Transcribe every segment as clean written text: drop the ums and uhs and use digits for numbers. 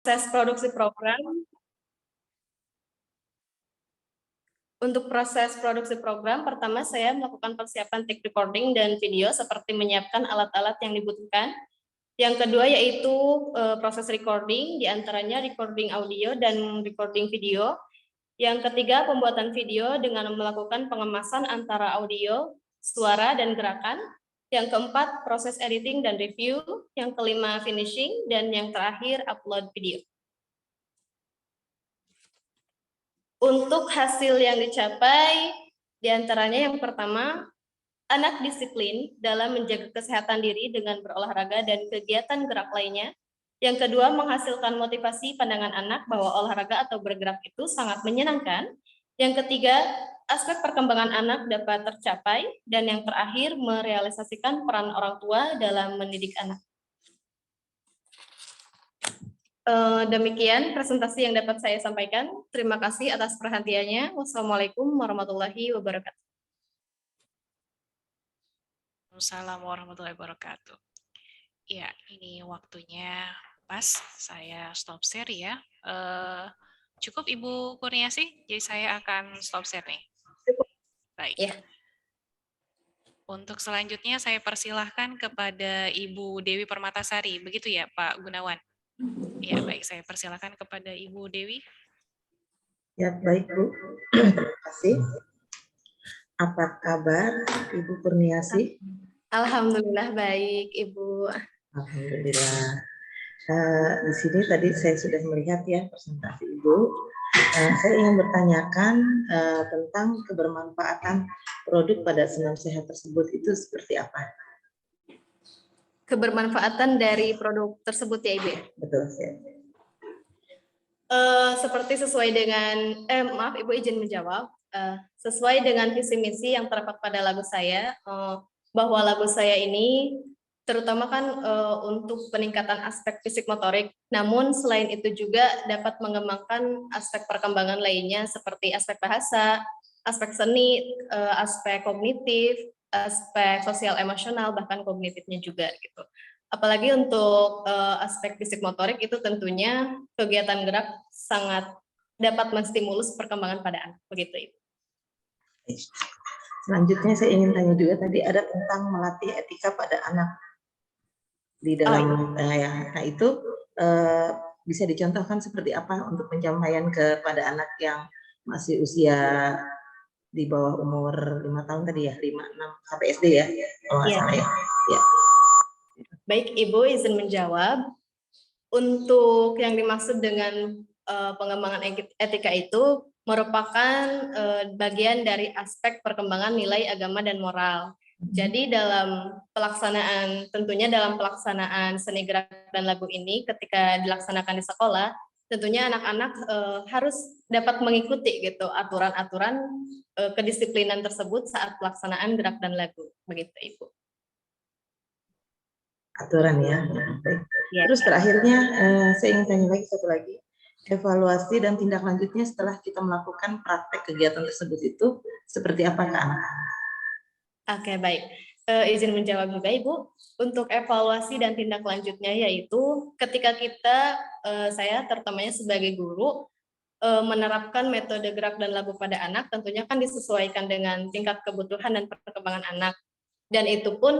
Proses produksi program. Untuk proses produksi program, pertama saya melakukan persiapan take recording dan video seperti menyiapkan alat-alat yang dibutuhkan. Yang kedua yaitu proses recording, diantaranya recording audio dan recording video. Yang ketiga, pembuatan video dengan melakukan pengemasan antara audio, suara, dan gerakan. Yang keempat, proses editing dan review. Yang kelima, finishing. Dan yang terakhir, upload video. Untuk hasil yang dicapai, diantaranya yang pertama, anak disiplin dalam menjaga kesehatan diri dengan berolahraga dan kegiatan gerak lainnya. Yang kedua, menghasilkan motivasi pandangan anak bahwa olahraga atau bergerak itu sangat menyenangkan. Yang ketiga, aspek perkembangan anak dapat tercapai. Dan yang terakhir, merealisasikan peran orang tua dalam mendidik anak. Demikian presentasi yang dapat saya sampaikan. Terima kasih atas perhatiannya. Wassalamualaikum warahmatullahi wabarakatuh. Waalaikumsalam warahmatullahi wabarakatuh. Ya, ini waktunya pas saya stop share ya. Cukup Ibu Kurniasih, jadi saya akan stop share nih. Baik. Ya. Untuk selanjutnya saya persilahkan kepada Ibu Dewi Permatasari, begitu ya Pak Gunawan? Ya, baik, saya persilahkan kepada Ibu Dewi. Ya, baik Bu. Terima kasih. Apa kabar Ibu Kurniasih? Alhamdulillah baik, Ibu. Alhamdulillah. Di sini tadi saya sudah melihat ya presentasi Ibu. Saya ingin bertanyakan tentang kebermanfaatan produk pada senam sehat tersebut itu seperti apa? Kebermanfaatan dari produk tersebut ya Ibu? Betul ya. Seperti sesuai dengan, maaf Ibu izin menjawab, sesuai dengan visi misi yang terdapat pada lagu saya, bahwa lagu saya ini terutama kan untuk peningkatan aspek fisik motorik, namun selain itu juga dapat mengembangkan aspek perkembangan lainnya seperti aspek bahasa, aspek seni, aspek kognitif, aspek sosial emosional, bahkan kognitifnya juga gitu. Apalagi untuk aspek fisik motorik itu tentunya kegiatan gerak sangat dapat menstimulus perkembangan pada anak, begitu Ibu. Selanjutnya saya ingin tanya juga tadi ada tentang melatih etika pada anak di dalam nah itu bisa dicontohkan seperti apa untuk penyampaian kepada anak yang masih usia di bawah umur 5 tahun tadi ya, 5-6 sampai SD ya, kalau nggak salah ya. Ya. Baik, Ibu izin menjawab. Untuk yang dimaksud dengan pengembangan etika itu merupakan bagian dari aspek perkembangan nilai agama dan moral. Jadi tentunya dalam pelaksanaan seni gerak dan lagu ini ketika dilaksanakan di sekolah, tentunya anak-anak harus dapat mengikuti gitu aturan-aturan kedisiplinan tersebut saat pelaksanaan gerak dan lagu, begitu Ibu. Aturan ya. Baik. Ya. Terus terakhirnya saya ingin tanya lagi satu lagi, evaluasi dan tindak lanjutnya setelah kita melakukan praktek kegiatan tersebut itu seperti apa ke anak-anak? Oke, baik. Izin menjawab juga Ibu. Untuk evaluasi dan tindak lanjutnya yaitu ketika saya terutamanya sebagai guru menerapkan metode gerak dan lagu pada anak, tentunya kan disesuaikan dengan tingkat kebutuhan dan perkembangan anak. Dan itu pun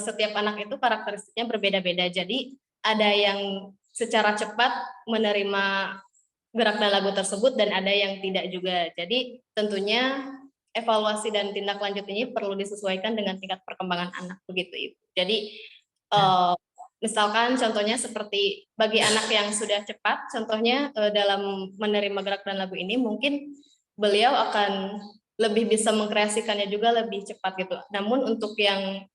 setiap anak itu karakteristiknya berbeda-beda. Jadi ada yang secara cepat menerima gerak dan lagu tersebut dan ada yang tidak juga. Jadi tentunya evaluasi dan tindak lanjut ini perlu disesuaikan dengan tingkat perkembangan anak, begitu Ibu. Jadi misalkan contohnya seperti bagi anak yang sudah cepat, contohnya dalam menerima gerak dan lagu ini mungkin beliau akan lebih bisa mengkreasikannya juga lebih cepat gitu. Namun untuk yang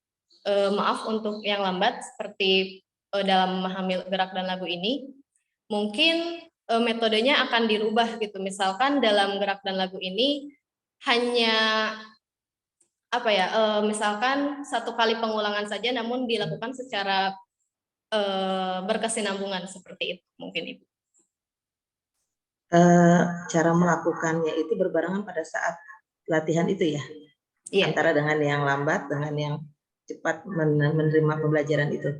untuk yang lambat seperti dalam memahami gerak dan lagu ini, mungkin metodenya akan dirubah gitu. Misalkan dalam gerak dan lagu ini hanya misalkan satu kali pengulangan saja, namun dilakukan secara berkesinambungan seperti itu mungkin Ibu. Cara melakukannya itu berbarengan pada saat latihan itu ya, antara dengan yang lambat dengan yang cepat menerima pembelajaran itu.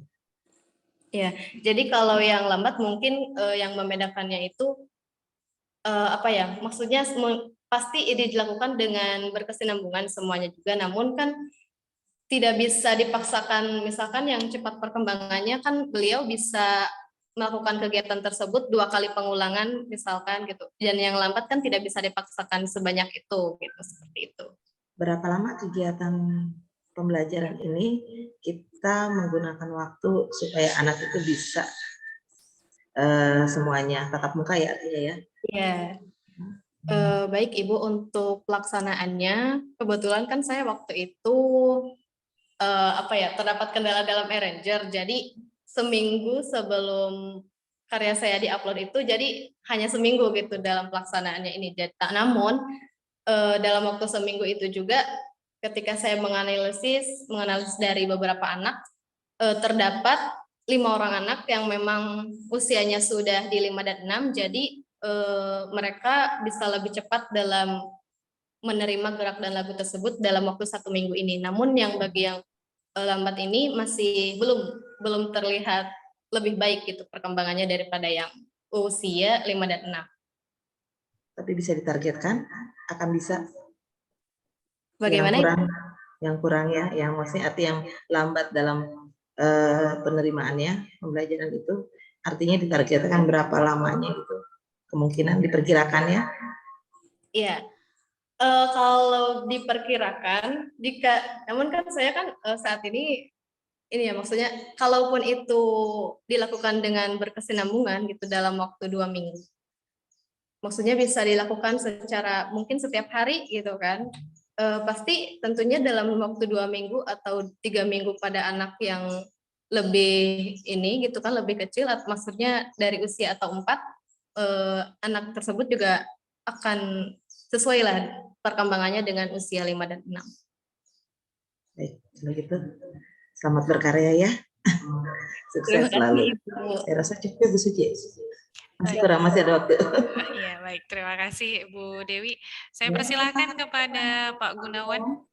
Ya, jadi kalau yang lambat mungkin yang membedakannya itu apa ya? Maksudnya pasti ini dilakukan dengan berkesinambungan semuanya juga, namun kan tidak bisa dipaksakan. Misalkan yang cepat perkembangannya kan beliau bisa melakukan kegiatan tersebut 2 kali pengulangan misalkan gitu. Dan yang lambat kan tidak bisa dipaksakan sebanyak itu gitu, seperti itu. Berapa lama kegiatan pembelajaran ini kita menggunakan waktu supaya anak itu bisa semuanya tatap muka ya artinya ya? Iya. Baik Ibu, untuk pelaksanaannya kebetulan kan saya waktu itu apa ya, terdapat kendala dalam Arranger. Jadi seminggu sebelum karya saya diupload itu, jadi hanya seminggu gitu dalam pelaksanaannya ini. Namun dalam waktu seminggu itu juga, ketika saya menganalisis dari beberapa anak, terdapat 5 orang anak yang memang usianya sudah di 5 dan 6, jadi mereka bisa lebih cepat dalam menerima gerak dan lagu tersebut dalam waktu 1 minggu ini. Namun yang bagi yang lambat ini masih belum terlihat lebih baik gitu perkembangannya daripada yang usia 5 dan 6. Tapi bisa ditargetkan akan bisa. Bagaimana? Yang kurang ya, yang maksudnya arti yang lambat dalam penerimaannya, pembelajaran itu artinya ditargetkan berapa lamanya gitu, kemungkinan diperkirakannya? Iya, kalau diperkirakan, namun kan saya kan saat ini ya maksudnya, kalaupun itu dilakukan dengan berkesinambungan gitu dalam waktu 2 minggu, maksudnya bisa dilakukan secara mungkin setiap hari gitu kan, pasti tentunya dalam waktu 2 minggu atau 3 minggu pada anak yang lebih ini gitu kan, lebih kecil, maksudnya dari usia atau 4, anak tersebut juga akan sesuai lah perkembangannya dengan usia 5 dan 6. Baik, kalau gitu selamat berkarya ya. Sukses selalu. Saya rasa cukup Bu Suci. Masih ada waktu. Iya, baik. Terima kasih Bu Dewi. Saya persilahkan kepada Pak Gunawan.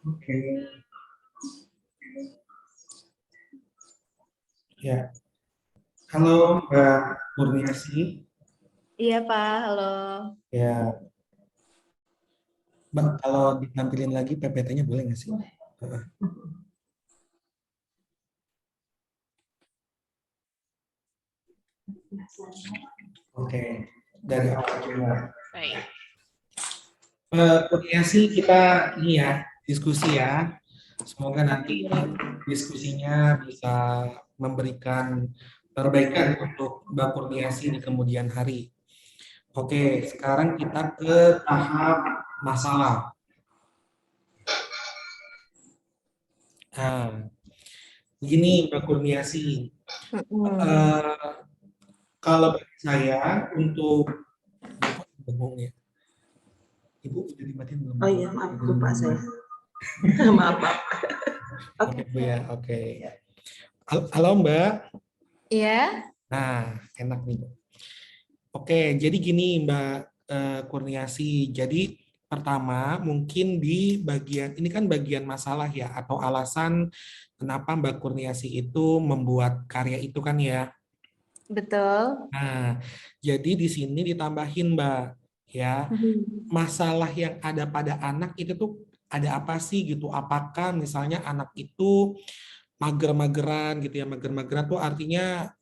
Oke. Ya. Halo Mbak Kurniasi. Iya Pak, halo. Ya. Mbak, kalau ditampilin lagi PPT-nya boleh nggak sih? Oke, dari awal coba. Baik. Kurniasi kita ini ya, diskusi ya. Semoga nanti diskusinya bisa memberikan perbaikan untuk Mbak Kurniasi di kemudian hari. Oke, sekarang kita ke tahap masalah. Nah, begini Mbak Kurniasi. Kalau bagi saya untuk ya. Ibu sudah dimatiin belum? Oh iya, maaf lupa saya. maaf. Oke Bu ya, oke. Halo Mbak. Iya. Nah, enak nih Bu. Oke, jadi gini Mbak Kurniasi. Jadi pertama mungkin di bagian ini kan bagian masalah ya atau alasan kenapa Mbak Kurniasi itu membuat karya itu kan ya. Betul. Nah, jadi di sini ditambahin Mbak ya, masalah yang ada pada anak itu tuh ada apa sih gitu? Apakah misalnya anak itu mager-mageran gitu ya, mager-mageran tuh artinya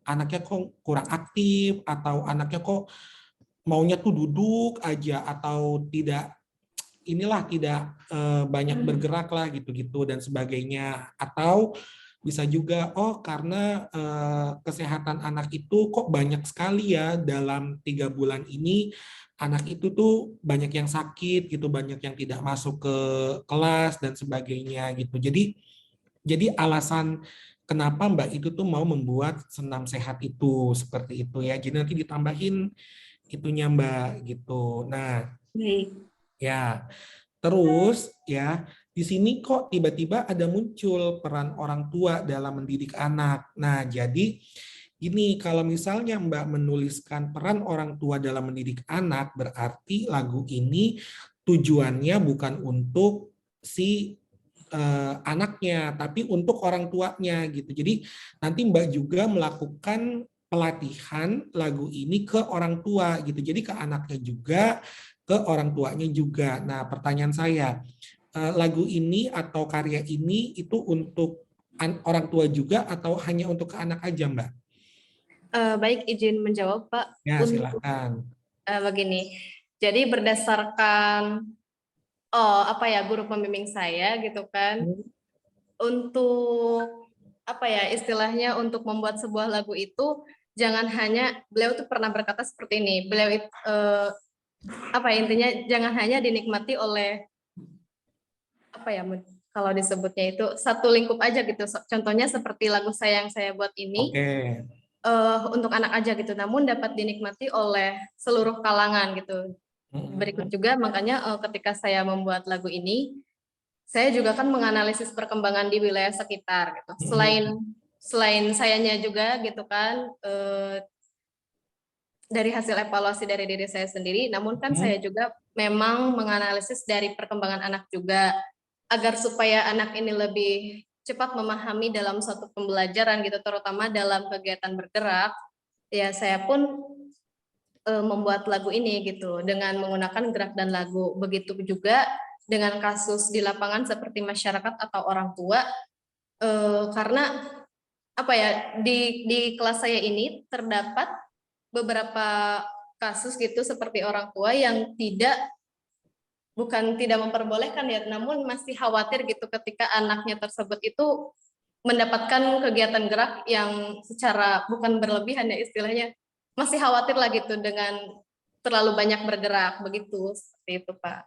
anaknya kok kurang aktif atau anaknya kok maunya tuh duduk aja atau tidak banyak bergerak lah gitu-gitu dan sebagainya, atau bisa juga karena kesehatan anak itu kok banyak sekali ya dalam 3 bulan ini anak itu tuh banyak yang sakit gitu, banyak yang tidak masuk ke kelas dan sebagainya gitu. Jadi alasan kenapa Mbak itu tuh mau membuat senam sehat itu seperti itu ya. Jadi nanti ditambahin itunya Mbak gitu. Nah, ya. Terus ya, di sini kok tiba-tiba ada muncul peran orang tua dalam mendidik anak. Nah, jadi ini kalau misalnya Mbak menuliskan peran orang tua dalam mendidik anak, berarti lagu ini tujuannya bukan untuk si anaknya, tapi untuk orang tuanya gitu. Jadi nanti Mbak juga melakukan pelatihan lagu ini ke orang tua gitu. Jadi ke anaknya juga, ke orang tuanya juga. Nah, pertanyaan saya, lagu ini atau karya ini itu untuk orang tua juga atau hanya untuk ke anak aja, Mbak? Baik, izin menjawab, Pak. Ya, Untuk silakan. begini, jadi berdasarkan apa ya, guru pembimbing saya gitu kan, untuk apa ya istilahnya, untuk membuat sebuah lagu itu jangan hanya, beliau tuh pernah berkata seperti ini, beliau apa ya, intinya jangan hanya dinikmati oleh apa ya, kalau disebutnya itu satu lingkup aja gitu. Contohnya seperti lagu saya yang saya buat ini, Oke. untuk anak aja gitu, namun dapat dinikmati oleh seluruh kalangan gitu. Berikut juga makanya ketika saya membuat lagu ini, saya juga kan menganalisis perkembangan di wilayah sekitar gitu. Selain sayanya juga gitu kan, dari hasil evaluasi dari diri saya sendiri, namun kan saya juga memang menganalisis dari perkembangan anak juga, agar supaya anak ini lebih cepat memahami dalam suatu pembelajaran gitu, terutama dalam kegiatan bergerak. Ya saya pun membuat lagu ini gitu dengan menggunakan gerak dan lagu. Begitu juga dengan kasus di lapangan seperti masyarakat atau orang tua, karena apa ya, di kelas saya ini terdapat beberapa kasus gitu seperti orang tua yang bukan tidak memperbolehkan ya, namun masih khawatir gitu ketika anaknya tersebut itu mendapatkan kegiatan gerak yang secara bukan berlebihan ya istilahnya, masih khawatir lah gitu dengan terlalu banyak bergerak begitu, seperti itu Pak.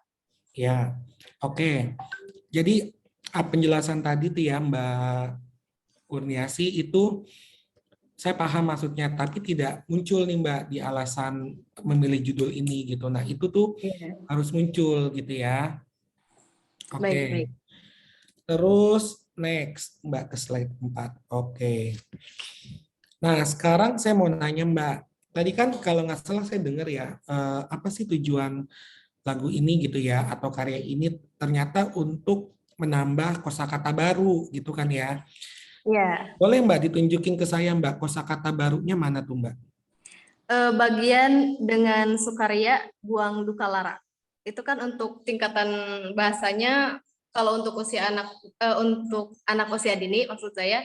Ya, oke. Jadi penjelasan tadi tuh ya Mbak Kurniasi itu saya paham maksudnya, tapi tidak muncul nih Mbak di alasan memilih judul ini gitu. Nah itu tuh harus muncul gitu ya. Oke. Baik. Terus next Mbak ke slide 4. Oke. Nah sekarang saya mau nanya Mbak. Tadi kan kalau nggak salah saya dengar ya, apa sih tujuan lagu ini gitu ya, atau karya ini ternyata untuk menambah kosakata baru gitu kan ya. Ya. Boleh Mbak ditunjukin ke saya Mbak, kosakata barunya mana tuh Mbak? Bagian dengan sukarya buang duka lara. Itu kan untuk tingkatan bahasanya, kalau untuk untuk anak usia dini maksud saya,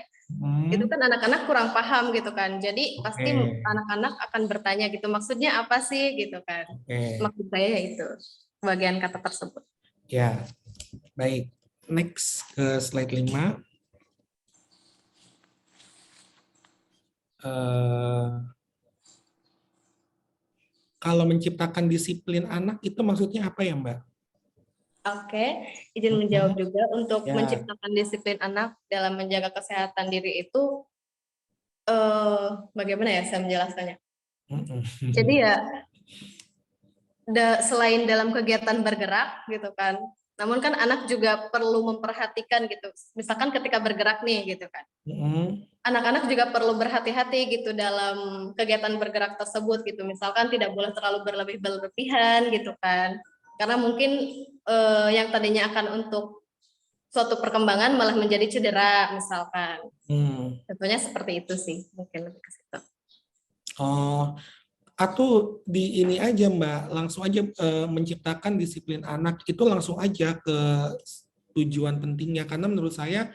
itu kan anak-anak kurang paham gitu kan. Jadi pasti anak-anak akan bertanya gitu, maksudnya apa sih gitu kan. Maksud saya itu bagian kata tersebut. Ya, baik. Next ke slide 5. Kalau menciptakan disiplin anak itu maksudnya apa ya Mbak? Oke, izin menjawab juga, untuk Ya. menciptakan disiplin anak dalam menjaga kesehatan diri itu, bagaimana ya saya menjelaskannya? Jadi ya, selain dalam kegiatan bergerak gitu kan, namun kan anak juga perlu memperhatikan gitu. Misalkan ketika bergerak nih gitu kan, anak-anak juga perlu berhati-hati gitu dalam kegiatan bergerak tersebut gitu. Misalkan tidak boleh terlalu berlebihan gitu kan, karena mungkin yang tadinya akan untuk suatu perkembangan malah menjadi cedera misalkan. Tentunya seperti itu sih, mungkin lebih ke situ. Oh, atau di ini aja Mbak, langsung aja menciptakan disiplin anak itu langsung aja ke tujuan pentingnya, karena menurut saya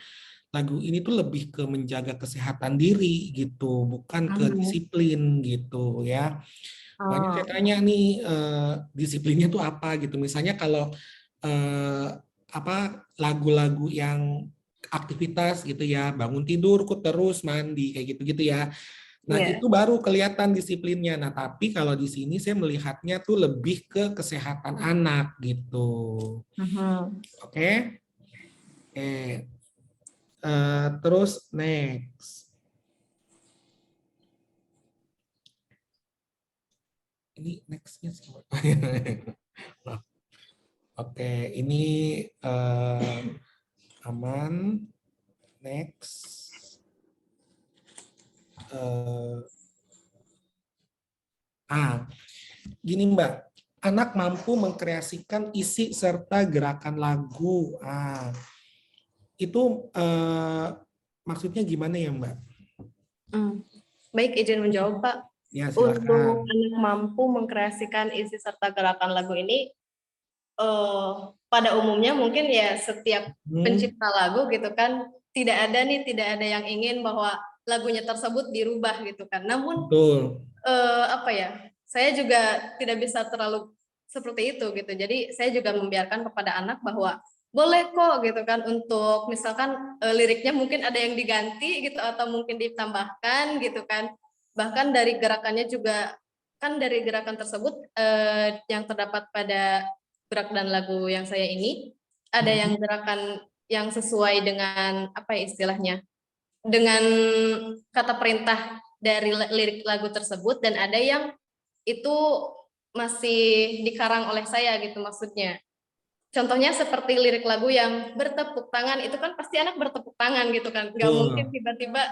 lagu ini tuh lebih ke menjaga kesehatan diri gitu, bukan ke disiplin gitu ya. Banyak saya tanya nih disiplinnya tuh apa gitu. Misalnya kalau lagu-lagu yang aktivitas gitu ya, bangun tidur kok terus mandi kayak gitu-gitu ya. Nah, itu baru kelihatan disiplinnya. Nah, tapi kalau di sini saya melihatnya tuh lebih ke kesehatan anak gitu. Oke. Terus next. Ini nextnya siapa? Oke, ini aman. Next. Gini Mbak, anak mampu mengkreasikan isi serta gerakan lagu. itu maksudnya gimana ya Mbak? Baik, izin menjawab Pak. Ya Untuk silakan. anak mampu mengkreasikan isi serta gerakan lagu ini, pada umumnya mungkin ya setiap pencipta lagu gitu kan, tidak ada yang ingin bahwa lagunya tersebut dirubah gitu kan. Namun Betul. apa ya, saya juga tidak bisa terlalu seperti itu gitu. Jadi saya juga membiarkan kepada anak bahwa boleh kok gitu kan untuk misalkan liriknya mungkin ada yang diganti gitu atau mungkin ditambahkan gitu kan. Bahkan dari gerakannya juga kan dari gerakan tersebut yang terdapat pada gerak dan lagu yang saya ini ada yang gerakan yang sesuai dengan apa ya istilahnya, dengan kata perintah dari lirik lagu tersebut dan ada yang itu masih dikarang oleh saya gitu maksudnya. Contohnya seperti lirik lagu yang bertepuk tangan, itu kan pasti anak bertepuk tangan gitu kan. Nggak mungkin tiba-tiba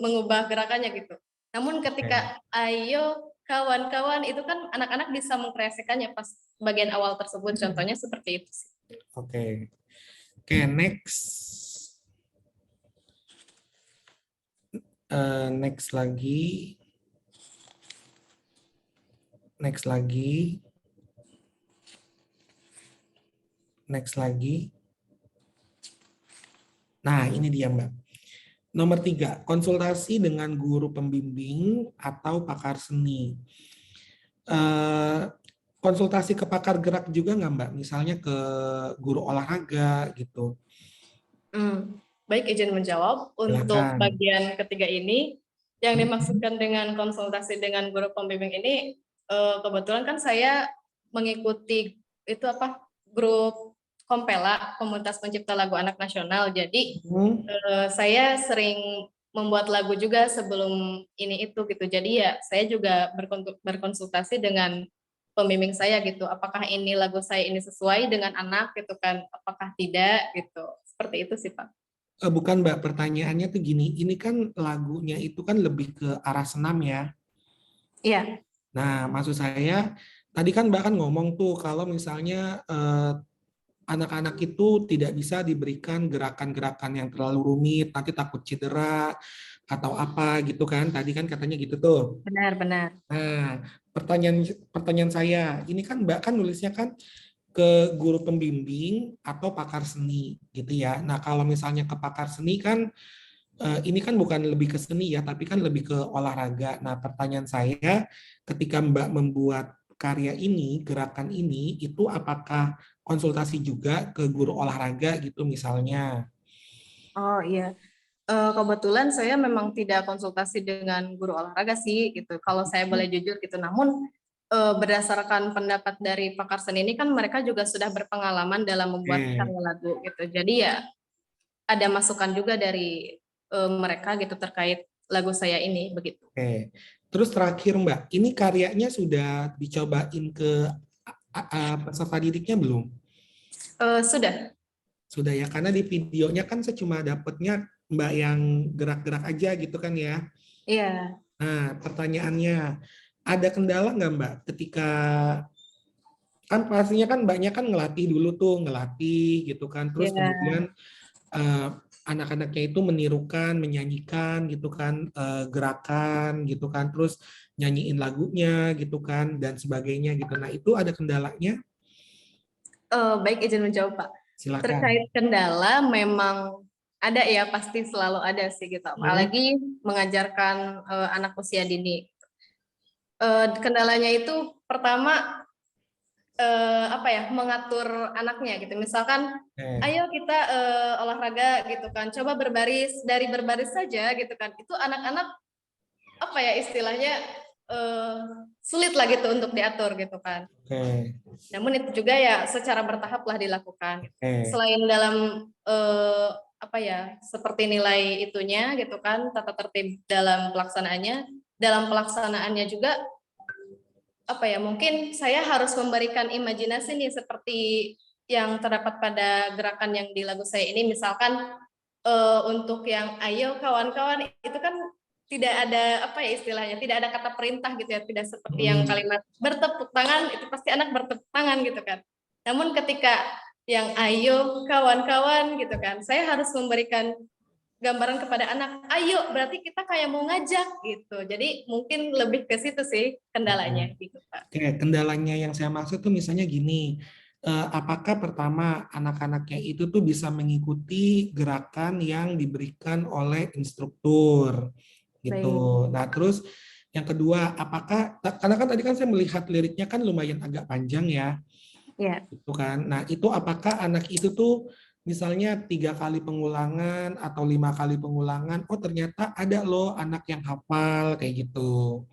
mengubah gerakannya gitu. Namun ketika ayo kawan-kawan itu kan anak-anak bisa mengkreasikannya pas bagian awal tersebut. Contohnya seperti itu sih. Oke. Oke, next. Next lagi. Next lagi. Next lagi. Nah, ini dia Mbak. Nomor 3, konsultasi dengan guru pembimbing atau pakar seni. Konsultasi ke pakar gerak juga nggak Mbak? Misalnya ke guru olahraga gitu. Baik, izin menjawab. Untuk Silakan. bagian ketiga ini, yang dimaksudkan dengan konsultasi dengan guru pembimbing ini, kebetulan kan saya mengikuti itu apa grup Kompela, Komunitas Pencipta Lagu Anak Nasional. Jadi saya sering membuat lagu juga sebelum ini itu gitu. Jadi ya saya juga berkonsultasi dengan pembimbing saya gitu. Apakah ini lagu saya ini sesuai dengan anak gitu kan? Apakah tidak gitu. Seperti itu sih Pak. Bukan Mbak, pertanyaannya tuh gini, ini kan lagunya itu kan lebih ke arah senam ya. Iya. Nah, maksud saya, tadi kan Mbak kan ngomong tuh kalau misalnya anak-anak itu tidak bisa diberikan gerakan-gerakan yang terlalu rumit, nanti takut cedera atau apa gitu kan, tadi kan katanya gitu tuh. Benar-benar. Nah, pertanyaan saya, ini kan Mbak kan nulisnya kan ke guru pembimbing atau pakar seni gitu ya. Nah, kalau misalnya ke pakar seni kan ini kan bukan lebih ke seni ya, tapi kan lebih ke olahraga. Nah, pertanyaan saya, ketika Mbak membuat karya ini, gerakan ini, itu apakah konsultasi juga ke guru olahraga gitu misalnya? Oh iya. Kebetulan saya memang tidak konsultasi dengan guru olahraga sih gitu. Kalau saya boleh jujur gitu. Namun berdasarkan pendapat dari pakar seni ini kan mereka juga sudah berpengalaman dalam membuat karya lagu gitu. Jadi ya ada masukan juga dari mereka gitu terkait lagu saya ini begitu. Oke. Terus terakhir Mbak, ini karyanya sudah dicobain ke peserta didiknya belum? Sudah. Sudah ya, karena di videonya kan saya cuma dapetnya Mbak yang gerak-gerak aja gitu kan ya. Iya. Nah, pertanyaannya, ada kendala nggak Mbak ketika kan pastinya kan banyak kan ngelatih dulu tuh, ngelatih gitu kan, terus Iya. kemudian anak-anaknya itu menirukan, menyanyikan gitu kan, gerakan gitu kan, terus nyanyiin lagunya gitu kan, dan sebagainya gitu. Nah, itu ada kendalanya? Baik, izin menjawab Pak. Silakan. Terkait kendala memang ada ya, pasti selalu ada sih gitu. Apalagi mengajarkan anak usia dini. Kendalanya itu pertama apa ya, mengatur anaknya gitu. Misalkan ayo kita olahraga gitu kan, coba berbaris, dari berbaris saja gitu kan. Itu anak-anak apa ya istilahnya sulit lah gitu untuk diatur gitu kan. Namun itu juga ya secara bertahap lah dilakukan. Selain dalam apa ya seperti nilai itunya gitu kan, tata tertib dalam pelaksanaannya juga apa ya mungkin saya harus memberikan imajinasi nih seperti yang terdapat pada gerakan yang di lagu saya ini, misalkan untuk yang ayo kawan-kawan itu kan tidak ada apa ya istilahnya, tidak ada kata perintah gitu ya, tidak seperti yang kalimat bertepuk tangan itu pasti anak bertepuk tangan gitu kan. Namun ketika yang ayo kawan-kawan gitu kan. Saya harus memberikan gambaran kepada anak, ayo berarti kita kayak mau ngajak gitu. Jadi mungkin lebih ke situ sih kendalanya gitu Pak. Oke, kendalanya yang saya maksud tuh misalnya gini, apakah pertama anak-anaknya itu tuh bisa mengikuti gerakan yang diberikan oleh instruktur Baik. gitu. Nah, terus yang kedua, apakah karena kan tadi kan saya melihat liriknya kan lumayan agak panjang ya, Ya. gitu kan. Nah, itu apakah anak itu tuh misalnya 3 kali pengulangan atau 5 kali pengulangan, oh ternyata ada loh anak yang hafal kayak gitu.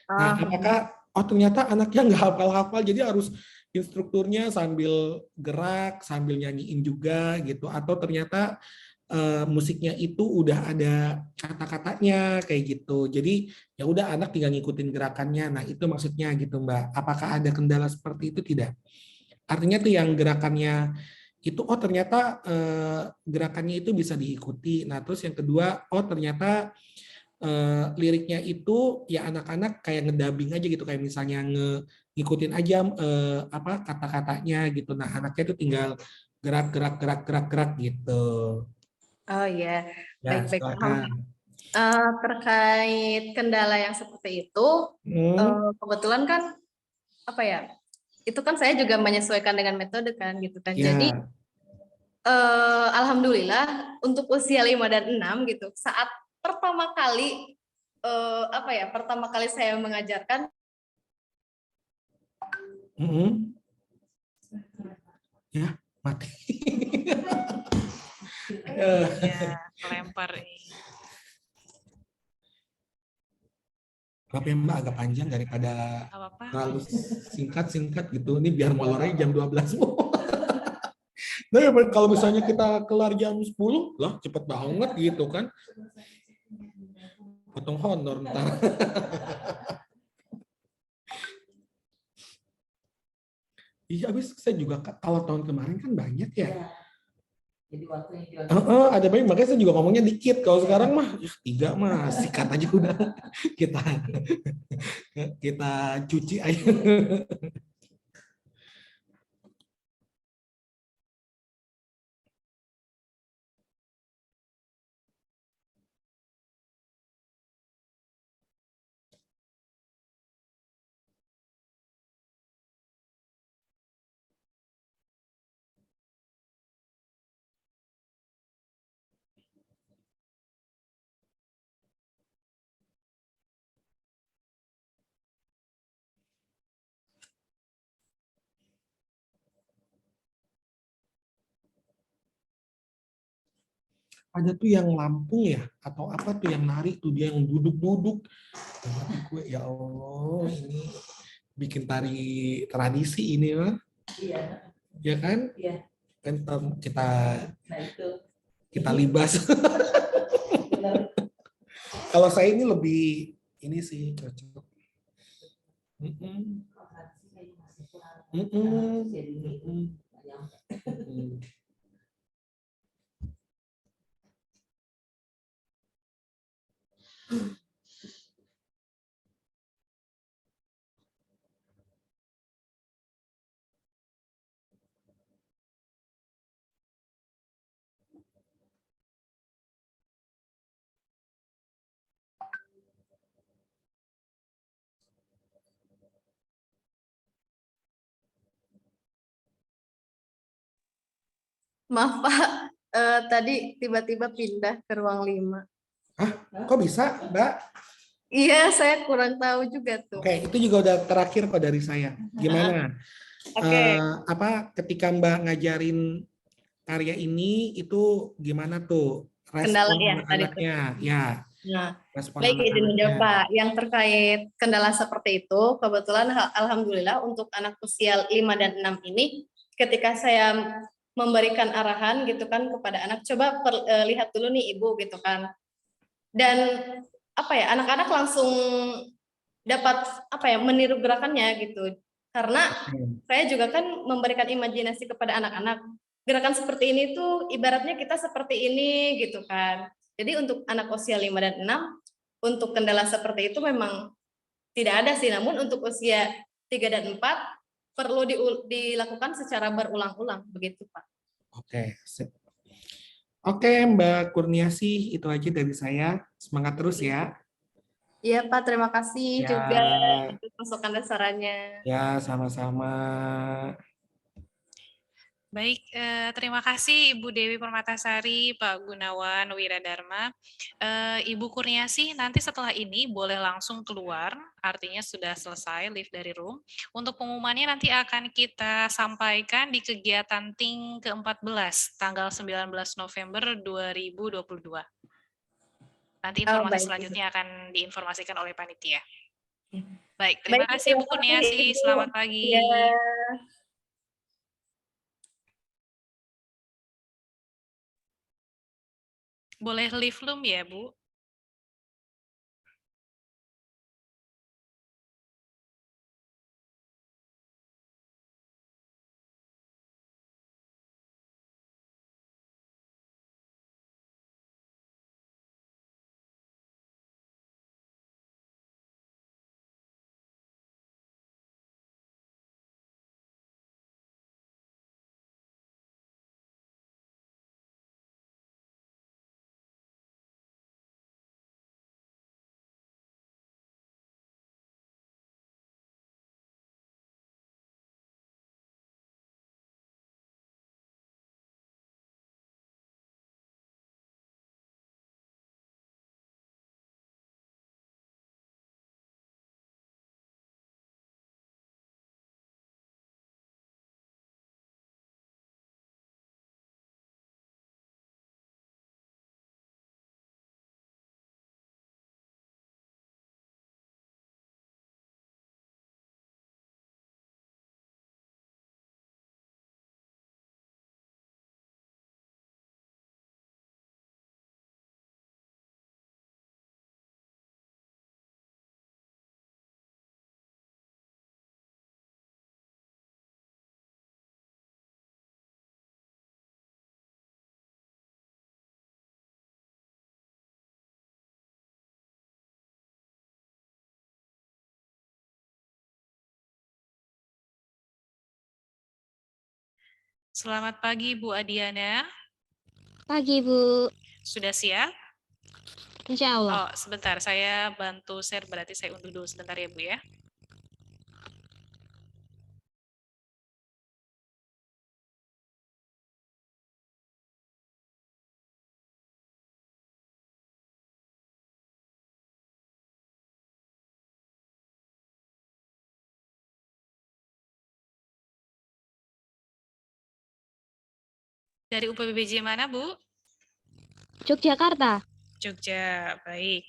Nah, Oh, apakah oh ternyata anaknya nggak hafal-hafal, jadi harus instrukturnya sambil gerak, sambil nyanyiin juga gitu, atau ternyata musiknya itu udah ada kata-katanya kayak gitu. Jadi ya udah anak tinggal ngikutin gerakannya. Nah, itu maksudnya gitu, Mbak. Apakah ada kendala seperti itu? Tidak. Artinya tuh yang gerakannya itu oh ternyata gerakannya itu bisa diikuti. Nah, terus yang kedua, oh ternyata liriknya itu ya anak-anak kayak ngedabing aja gitu, kayak misalnya ngikutin aja apa kata-katanya gitu. Nah, anaknya itu tinggal gerak gitu. oh ya, Ya, baik-baik paham. silakan. Terkait kendala yang seperti itu, Hmm, kebetulan kan apa ya? Itu kan saya juga menyesuaikan dengan metode kan gitu kan. Jadi ya. alhamdulillah untuk usia 5 dan 6 gitu, saat pertama kali apa ya? Pertama kali saya mengajarkan Hmm, ya, mati. Ya, kelempar nih. Tapi Mbak agak panjang daripada Apa-apa? terlalu singkat-singkat gitu. Ini biar molornya jam 12. Nah, ya, kalau misalnya kita kelar jam 10, lah cepet banget gitu kan. Potong honor ntar. Iya, habis saya juga kalau tahun kemarin kan banyak ya. Jadi waktunya juga Ada banyak, makanya saya juga ngomongnya dikit. Kalau sekarang mah ya, 3 mah sikat aja udah. Kita kita cuci aja. Ada tuh yang Lampung ya, atau apa tuh yang nari tuh, dia yang duduk-duduk. Gue ya Allah, ini bikin tari tradisi ini mah, iya, ya kan? iya. Kan kita Nah itu kita libas. benar. Kalau saya ini lebih ini sih cocok. Mm-mm. Mm-mm. Mm-mm. Mm-mm. maaf Pak, tadi tiba-tiba pindah ke ruang 5. Hah? Kok bisa, Mbak? Iya, saya kurang tahu juga tuh. Oke, itu juga udah terakhir kok dari saya. Gimana? Oke, Apa ketika Mbak ngajarin karya ini itu gimana tuh kendala respon ya tadi tuh. anak-anaknya? Ya, Nah, respon baik izin anak-anaknya. menjawab Pak. Yang terkait kendala seperti itu, kebetulan alhamdulillah untuk anak usia 5 dan 6 ini, ketika saya memberikan arahan gitu kan kepada anak, coba lihat dulu nih Ibu gitu kan. Dan apa ya, anak-anak langsung dapat apa ya, meniru gerakannya gitu. Karena saya juga kan memberikan imajinasi kepada anak-anak. Gerakan seperti ini tuh ibaratnya kita seperti ini gitu kan. Jadi untuk anak usia 5 dan 6, untuk kendala seperti itu memang tidak ada sih. Namun untuk usia 3 dan 4, perlu dilakukan secara berulang-ulang begitu Pak. Oke, sip. Oke, Mbak Kurniasih, itu aja dari saya. Semangat terus ya. Iya Pak, terima kasih juga Ya, untuk masukan dan sarannya. ya sama-sama. Baik, terima kasih Ibu Dewi Permatasari, Pak Gunawan Wiradharma. Ibu Kurniasih, nanti setelah ini boleh langsung keluar, artinya sudah selesai live dari room. Untuk pengumumannya nanti akan kita sampaikan di kegiatan TING ke-14, tanggal 19 November 2022. Nanti informasi Baik. selanjutnya akan diinformasikan oleh panitia. Ya. Baik, terima Baik, kasih terima Bu kasih Kurniasih, Ibu. selamat pagi. Ya. Boleh live room ya, Bu? Selamat pagi, Bu Adiana. Pagi, Bu. Sudah siap? Insya Allah. Oh, sebentar. Saya bantu share, berarti saya unduh dulu sebentar ya, Bu ya. Dari UPBJ mana, Bu? Yogyakarta. Jogja, baik.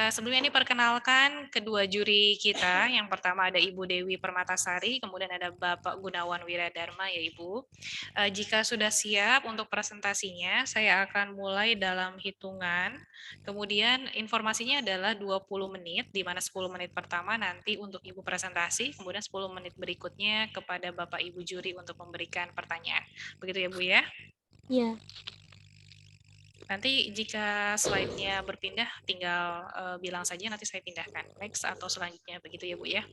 Sebelumnya ini perkenalkan kedua juri kita. Yang pertama ada Ibu Dewi Permatasari, kemudian ada Bapak Gunawan Wiradharma ya Ibu. Jika sudah siap untuk presentasinya, saya akan mulai dalam hitungan. Kemudian informasinya adalah 20 menit, di mana 10 menit pertama nanti untuk Ibu presentasi, kemudian 10 menit berikutnya kepada Bapak Ibu juri untuk memberikan pertanyaan. Begitu ya Bu ya? Iya. Nanti jika slide-nya berpindah, tinggal bilang saja nanti saya pindahkan. Next atau selanjutnya, begitu ya Bu ya.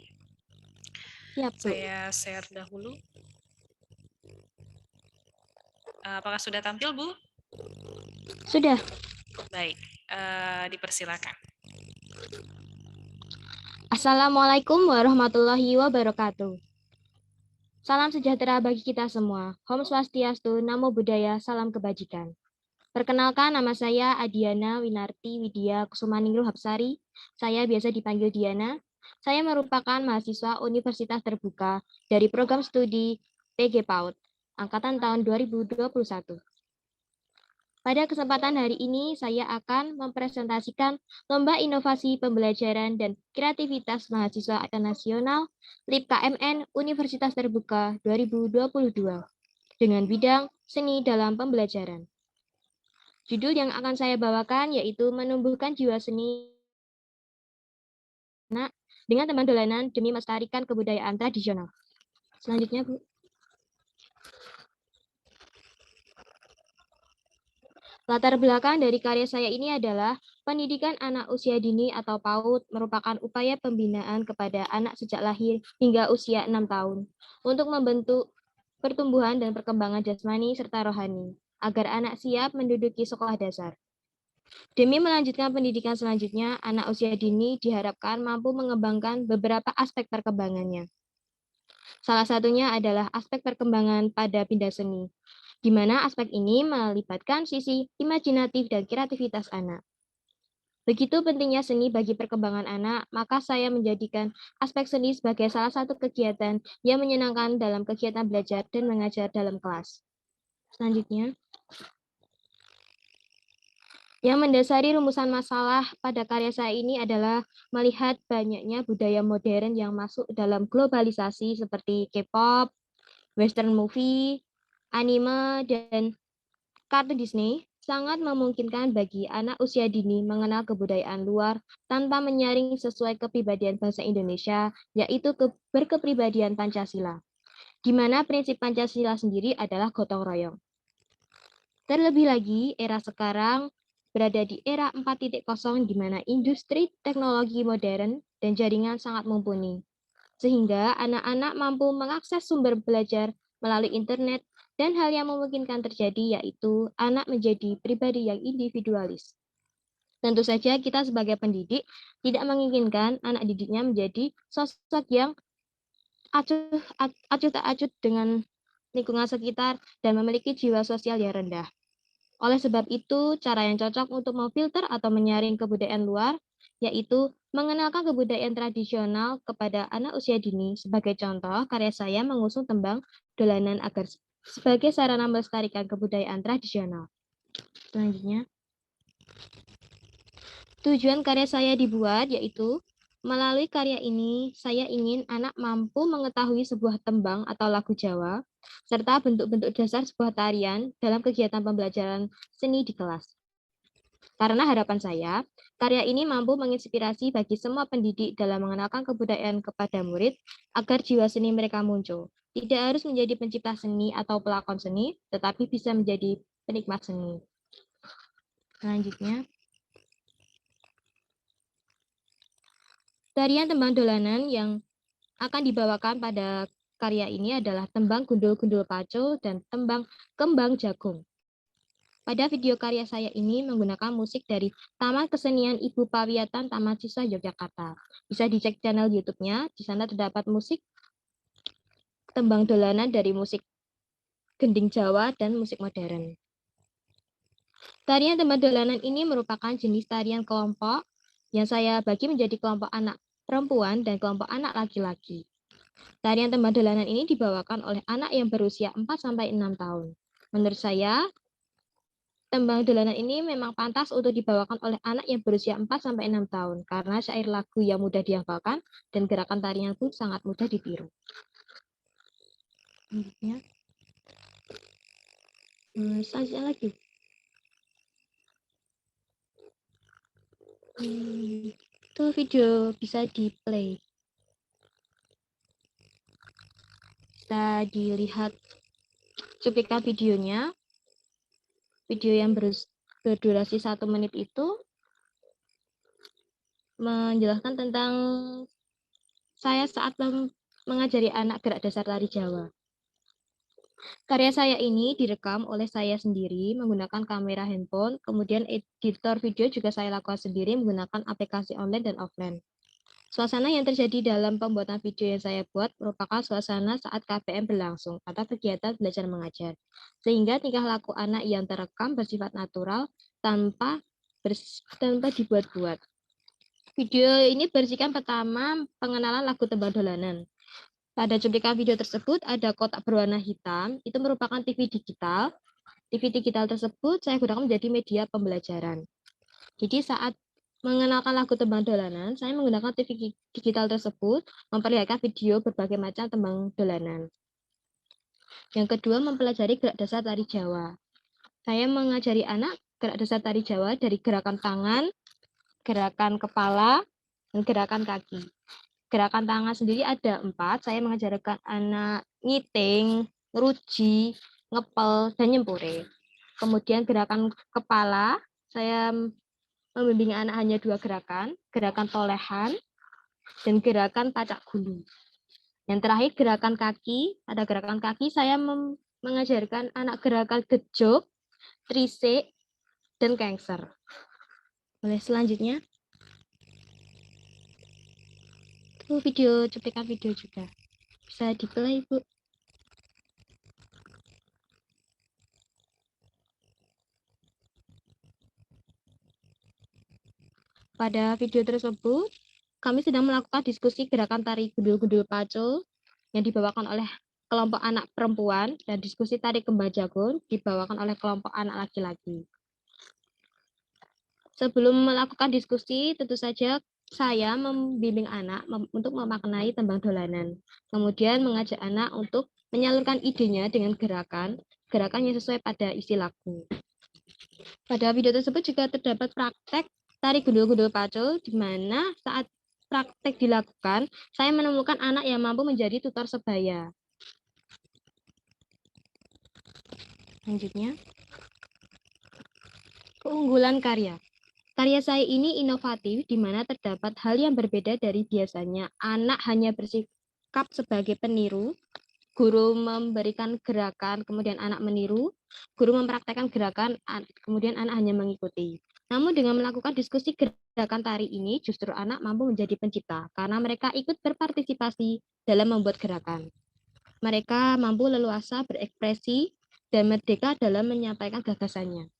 Siap, Bu. Saya share dahulu. Apakah sudah tampil Bu? Sudah. Baik, dipersilakan. Assalamualaikum warahmatullahi wabarakatuh. Salam sejahtera bagi kita semua. Om Swastiastu, Namo Buddhaya, salam kebajikan. Perkenalkan, nama saya Adiana Winarti Widya Kusumaningrum Hapsari. Saya biasa dipanggil Diana. Saya merupakan mahasiswa Universitas Terbuka dari program studi PG PAUD, angkatan tahun 2021. Pada kesempatan hari ini, saya akan mempresentasikan Lomba Inovasi Pembelajaran dan Kreativitas Mahasiswa Nasional LIP KMN Universitas Terbuka 2022 dengan bidang Seni dalam Pembelajaran. Judul yang akan saya bawakan yaitu Menumbuhkan Jiwa Seni dengan teman dolanan demi melestarikan kebudayaan tradisional. Selanjutnya, Bu. Latar belakang dari karya saya ini adalah Pendidikan anak usia dini atau PAUD merupakan upaya pembinaan kepada anak sejak lahir hingga usia 6 tahun untuk membentuk pertumbuhan dan perkembangan jasmani serta rohani, agar anak siap menduduki sekolah dasar. Demi melanjutkan pendidikan selanjutnya, anak usia dini diharapkan mampu mengembangkan beberapa aspek perkembangannya. Salah satunya adalah aspek perkembangan pada bidang seni, di mana aspek ini melibatkan sisi imajinatif dan kreativitas anak. Begitu pentingnya seni bagi perkembangan anak, maka saya menjadikan aspek seni sebagai salah satu kegiatan yang menyenangkan dalam kegiatan belajar dan mengajar dalam kelas. Selanjutnya, yang mendasari rumusan masalah pada karya saya ini adalah melihat banyaknya budaya modern yang masuk dalam globalisasi seperti K-pop, western movie, anime, dan kartun Disney sangat memungkinkan bagi anak usia dini mengenal kebudayaan luar tanpa menyaring sesuai kepribadian bangsa Indonesia, yaitu berkepribadian Pancasila, di mana prinsip Pancasila sendiri adalah gotong royong. Terlebih lagi, era sekarang berada di era 4.0 di mana industri teknologi modern dan jaringan sangat mumpuni, sehingga anak-anak mampu mengakses sumber belajar melalui internet dan hal yang memungkinkan terjadi yaitu anak menjadi pribadi yang individualis. Tentu saja kita sebagai pendidik tidak menginginkan anak didiknya menjadi sosok yang acuh tak acuh dengan lingkungan sekitar dan memiliki jiwa sosial yang rendah. Oleh sebab itu, cara yang cocok untuk memfilter atau menyaring kebudayaan luar, yaitu mengenalkan kebudayaan tradisional kepada anak usia dini. Sebagai contoh, karya saya mengusung tembang dolanan agar sebagai sarana melestarikan kebudayaan tradisional. Selanjutnya, tujuan karya saya dibuat yaitu melalui karya ini, saya ingin anak mampu mengetahui sebuah tembang atau lagu Jawa, serta bentuk-bentuk dasar sebuah tarian dalam kegiatan pembelajaran seni di kelas. Karena harapan saya, karya ini mampu menginspirasi bagi semua pendidik dalam mengenalkan kebudayaan kepada murid agar jiwa seni mereka muncul. Tidak harus menjadi pencipta seni atau pelakon seni, tetapi bisa menjadi penikmat seni. Selanjutnya, tarian tembang dolanan yang akan dibawakan pada karya ini adalah tembang gundul-gundul paco dan tembang kembang jagung. Pada video karya saya ini menggunakan musik dari Taman Kesenian Ibu Pawiatan Taman Siswa Yogyakarta. Bisa dicek channel YouTube-nya, di sana terdapat musik tembang dolanan dari musik gending Jawa dan musik modern. Tarian tembang dolanan ini merupakan jenis tarian kelompok yang saya bagi menjadi kelompok anak perempuan dan kelompok anak laki-laki. Tarian tembang dolanan ini dibawakan oleh anak yang berusia 4-6 tahun. Menurut saya, tembang dolanan ini memang pantas untuk dibawakan oleh anak yang berusia 4-6 tahun karena syair lagu yang mudah dihafalkan dan gerakan tarian pun sangat mudah ditiru. Selanjutnya lagi. Itu video bisa di-play. Bisa dilihat cuplikan videonya. Video yang berdurasi 1 menit itu menjelaskan tentang saya saat mengajari anak gerak dasar tari Jawa. Karya saya ini direkam oleh saya sendiri menggunakan kamera handphone, kemudian editor video juga saya lakukan sendiri menggunakan aplikasi online dan offline. Suasana yang terjadi dalam pembuatan video yang saya buat merupakan suasana saat KBM berlangsung atau kegiatan belajar mengajar. Sehingga tingkah laku anak yang terekam bersifat natural tanpa dibuat-buat. Video ini berisikan pertama pengenalan lagu tembang dolanan. Pada cuplikan video tersebut ada kotak berwarna hitam, itu merupakan TV digital. TV digital tersebut saya gunakan menjadi media pembelajaran. Jadi saat mengenalkan lagu tembang dolanan, saya menggunakan TV digital tersebut memperlihatkan video berbagai macam tembang dolanan. Yang kedua, mempelajari gerak dasar tari Jawa. Saya mengajari anak gerak dasar tari Jawa dari gerakan tangan, gerakan kepala, dan gerakan kaki. Gerakan tangan sendiri ada 4, saya mengajarkan anak ngiting, ngeruji, ngepel, dan nyempure. Kemudian gerakan kepala, saya membimbing anak hanya 2 gerakan, gerakan tolehan dan gerakan pacak gulu. Yang terakhir gerakan kaki, pada gerakan kaki saya mengajarkan anak gerakan gejok, trisik, dan kengser. Boleh selanjutnya? Itu video, cuplikan video juga. Bisa di-play, Bu. Pada video tersebut, kami sedang melakukan diskusi gerakan tari gundul-gundul pacul yang dibawakan oleh kelompok anak perempuan dan diskusi tari kembang jagon dibawakan oleh kelompok anak laki-laki. Sebelum melakukan diskusi, tentu saja saya membimbing anak untuk memaknai tembang dolanan. Kemudian mengajak anak untuk menyalurkan idenya dengan gerakan yang sesuai pada isi lagu. Pada video tersebut juga terdapat praktek tari gundul-gundul pacul, di mana saat praktek dilakukan, saya menemukan anak yang mampu menjadi tutor sebaya. Selanjutnya, keunggulan karya. Karya saya ini inovatif, di mana terdapat hal yang berbeda dari biasanya. Anak hanya bersikap sebagai peniru, guru memberikan gerakan, kemudian anak meniru, guru mempraktekkan gerakan, kemudian anak hanya mengikuti. Namun dengan melakukan diskusi gerakan tari ini, justru anak mampu menjadi pencipta, karena mereka ikut berpartisipasi dalam membuat gerakan. Mereka mampu leluasa berekspresi dan merdeka dalam menyampaikan gagasannya.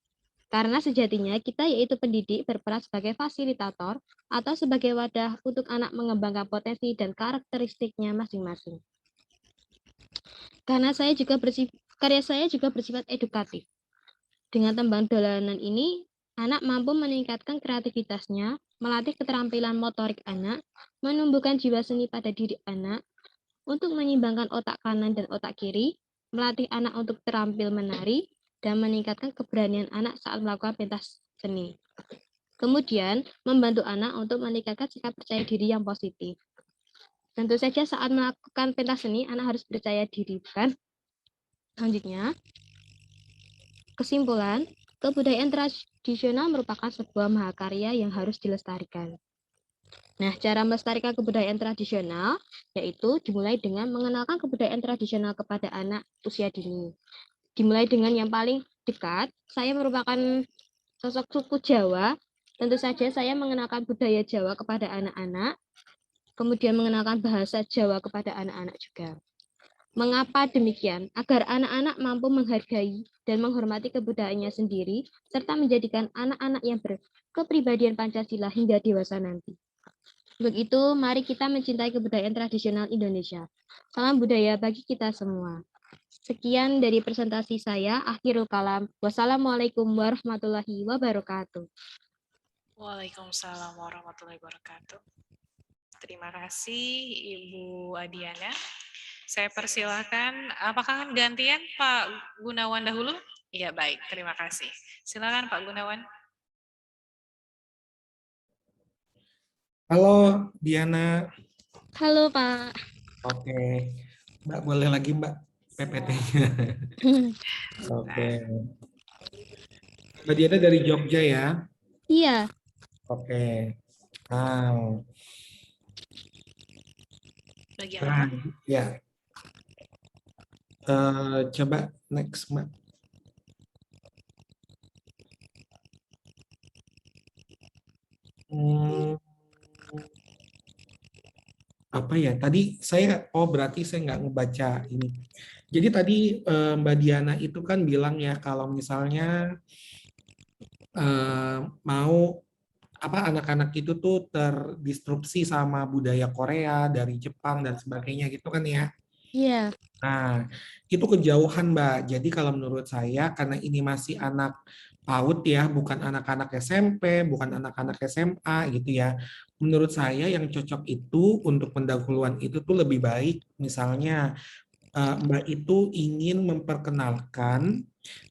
Karena sejatinya kita yaitu pendidik berperan sebagai fasilitator atau sebagai wadah untuk anak mengembangkan potensi dan karakteristiknya masing-masing. Karena karya saya juga bersifat edukatif. Dengan tembang dolanan ini, anak mampu meningkatkan kreativitasnya, melatih keterampilan motorik anak, menumbuhkan jiwa seni pada diri anak, untuk menyeimbangkan otak kanan dan otak kiri, melatih anak untuk terampil menari, dan meningkatkan keberanian anak saat melakukan pentas seni. Kemudian, membantu anak untuk meningkatkan sikap percaya diri yang positif. Tentu saja saat melakukan pentas seni, anak harus percaya diri, bukan? Selanjutnya, kesimpulan, kebudayaan tradisional merupakan sebuah mahakarya yang harus dilestarikan. Nah, cara melestarikan kebudayaan tradisional yaitu dimulai dengan mengenalkan kebudayaan tradisional kepada anak usia dini. Dimulai dengan yang paling dekat, saya merupakan sosok suku Jawa. Tentu saja saya mengenalkan budaya Jawa kepada anak-anak, kemudian mengenalkan bahasa Jawa kepada anak-anak juga. Mengapa demikian? Agar anak-anak mampu menghargai dan menghormati kebudayaannya sendiri, serta menjadikan anak-anak yang berkepribadian Pancasila hingga dewasa nanti. Untuk itu, mari kita mencintai kebudayaan tradisional Indonesia. Salam budaya bagi kita semua. Sekian dari presentasi saya. Akhirul kalam. Wassalamualaikum warahmatullahi wabarakatuh. Waalaikumsalam warahmatullahi wabarakatuh. Terima kasih Ibu Adiana. Saya persilakan, apakah gantian Pak Gunawan dahulu? Iya, baik. Terima kasih. Silakan Pak Gunawan. Halo Diana. Halo Pak. Oke. Mbak boleh lagi Mbak PPT-nya. Oke. Mbak Diana dari Jogja ya? Iya. Oke. Wow. Bagian Nah, apa? ya. Coba next Mbak. Apa ya? Tadi saya, berarti saya nggak ngebaca ini. Jadi tadi Mbak Diana itu kan bilang ya kalau misalnya mau anak-anak itu tuh terdistrupsi sama budaya Korea dari Jepang dan sebagainya gitu kan ya. Iya. Nah, itu kejauhan Mbak. Jadi kalau menurut saya karena ini masih anak PAUD ya, bukan anak-anak SMP, bukan anak-anak SMA gitu ya. Menurut saya yang cocok itu untuk pendahuluan itu tuh lebih baik misalnya Mbak itu ingin memperkenalkan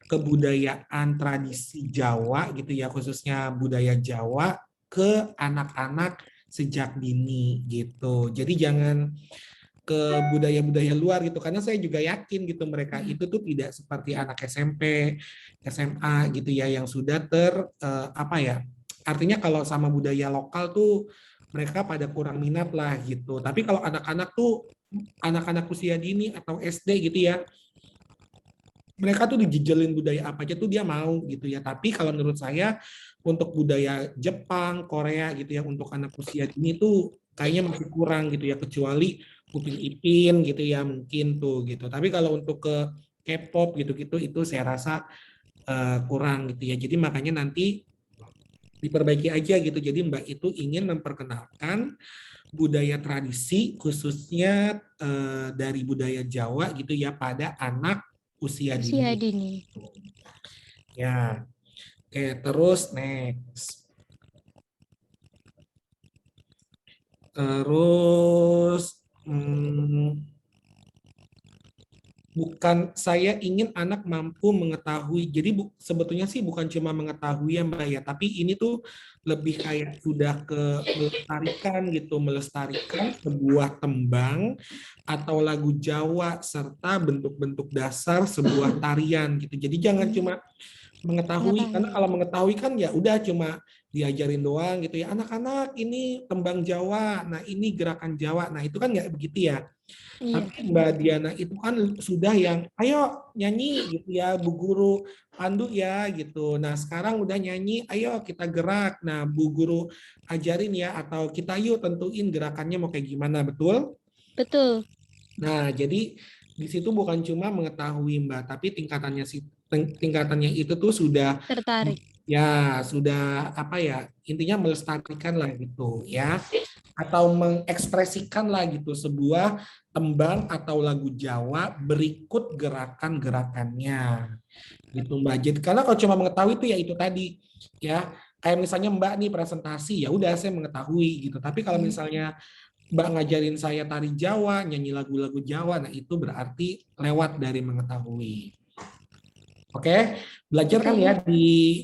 kebudayaan tradisi Jawa gitu ya, khususnya budaya Jawa ke anak-anak sejak dini gitu. Jadi jangan ke budaya-budaya luar gitu, karena saya juga yakin gitu mereka itu tuh tidak seperti anak SMP, SMA gitu ya yang sudah artinya kalau sama budaya lokal tuh mereka pada kurang minat lah gitu. Tapi kalau anak-anak tuh anak-anak usia dini atau SD gitu ya, mereka tuh dijejelin budaya apa aja tuh dia mau gitu ya. Tapi kalau menurut saya untuk budaya Jepang, Korea gitu ya untuk anak usia dini tuh kayaknya masih kurang gitu ya, kecuali Upin Ipin gitu ya mungkin tuh gitu. Tapi kalau untuk ke K-pop gitu-gitu itu saya rasa kurang gitu ya. Jadi makanya nanti diperbaiki aja gitu. Jadi Mbak itu ingin memperkenalkan budaya tradisi khususnya dari budaya Jawa gitu ya pada anak usia Usia dini. dini. Ya. Oke, terus next. Terus bukan saya ingin anak mampu mengetahui. Jadi sebetulnya sih bukan cuma mengetahui ya Mbak ya, tapi ini tuh lebih kayak sudah ke melestarikan gitu, melestarikan sebuah tembang atau lagu Jawa serta bentuk-bentuk dasar sebuah tarian gitu. Jadi jangan cuma mengetahui, karena kalau mengetahui kan ya udah cuma diajarin doang gitu ya, anak-anak ini tembang Jawa, nah ini gerakan Jawa, nah itu kan nggak begitu ya. Iya. Tapi Mbak Diana itu kan sudah yang ayo nyanyi gitu ya Bu Guru pandu ya gitu. Nah sekarang udah nyanyi, ayo kita gerak. Nah Bu Guru ajarin ya atau kita yuk tentuin gerakannya mau kayak gimana, betul? Betul. Nah jadi di situ bukan cuma mengetahui Mbak, tapi tingkatannya itu tuh sudah Tertarik. ya sudah apa ya intinya melestarikan lah gitu ya, atau mengekspresikan lah gitu sebuah tembang atau lagu Jawa berikut gerakan-gerakannya gitu Mbak. Jadi karena kalau cuma mengetahui itu ya itu tadi ya, kayak misalnya Mbak nih presentasi ya udah saya mengetahui gitu, tapi kalau misalnya Mbak ngajarin saya tari Jawa, nyanyi lagu-lagu Jawa, nah itu berarti lewat dari mengetahui. Oke, belajar kan ya di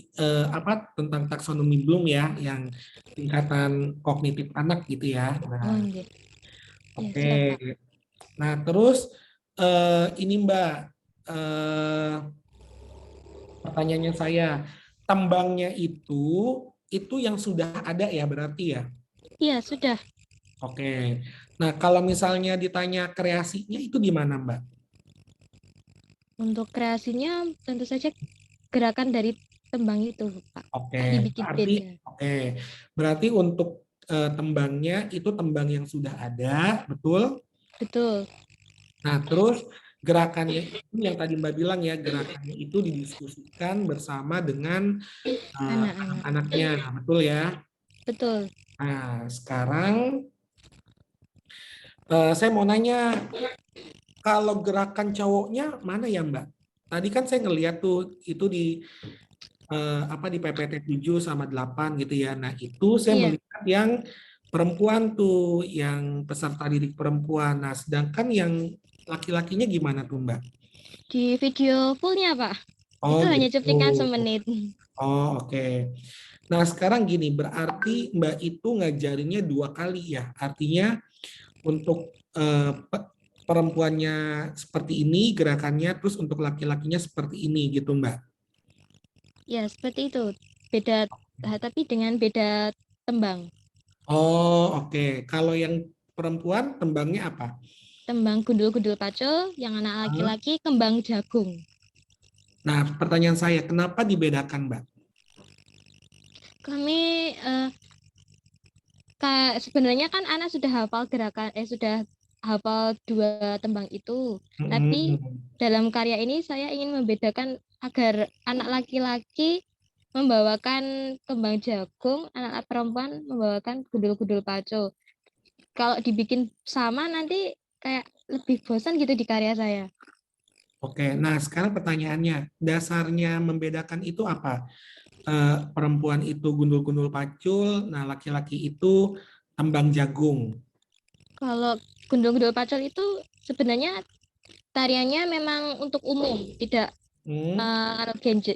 apa tentang taksonomi Bloom ya, yang tingkatan kognitif anak gitu ya. Nah, oke. Nah, terus ini Mbak, pertanyaannya saya, tembangnya itu yang sudah ada ya berarti ya? Iya, sudah. Oke. Nah, kalau misalnya ditanya kreasinya itu di mana Mbak? Untuk kreasinya tentu saja gerakan dari tembang itu, Pak. Oke, Dibikin berarti beda. berarti untuk tembangnya itu tembang yang sudah ada, betul? Betul. Nah, terus gerakannya itu yang tadi Mbak bilang ya, gerakannya itu didiskusikan bersama dengan Anak-anak. anak-anaknya, betul ya? Betul. Nah, sekarang saya mau nanya, kalau gerakan cowoknya mana ya Mbak? Tadi kan saya ngeliat tuh itu di apa di PPT 7 sama 8 gitu ya. Nah, itu saya Iya. melihat yang perempuan tuh, yang peserta didik perempuan. Nah, sedangkan yang laki-lakinya gimana tuh, Mbak? Di video fullnya, Pak. Oh, Itu hanya gitu. cuplikan semenit. Oh, oke. Nah, sekarang gini, berarti Mbak itu ngajarinnya 2 kali ya. Artinya untuk perempuannya seperti ini gerakannya, terus untuk laki-lakinya seperti ini gitu, Mbak. Ya, seperti itu. Beda, tapi dengan beda tembang. Oh, oke. Kalau yang perempuan tembangnya apa? Tembang gundul-gundul pacul, yang anak laki-laki kembang jagung. Nah, pertanyaan saya, kenapa dibedakan, Mbak? Kami sebenarnya kan anak sudah hafal gerakan, sudah hafal 2 tembang itu. Tapi dalam karya ini saya ingin membedakan agar anak laki-laki membawakan kembang jagung, anak perempuan membawakan gundul-gundul pacul. Kalau dibikin sama nanti kayak lebih bosan gitu di karya saya. Oke, nah sekarang pertanyaannya, dasarnya membedakan itu apa? Perempuan itu gundul-gundul pacul, nah laki-laki itu tembang jagung. Kalau gundul-gundul pacul itu sebenarnya tariannya memang untuk umum, tidak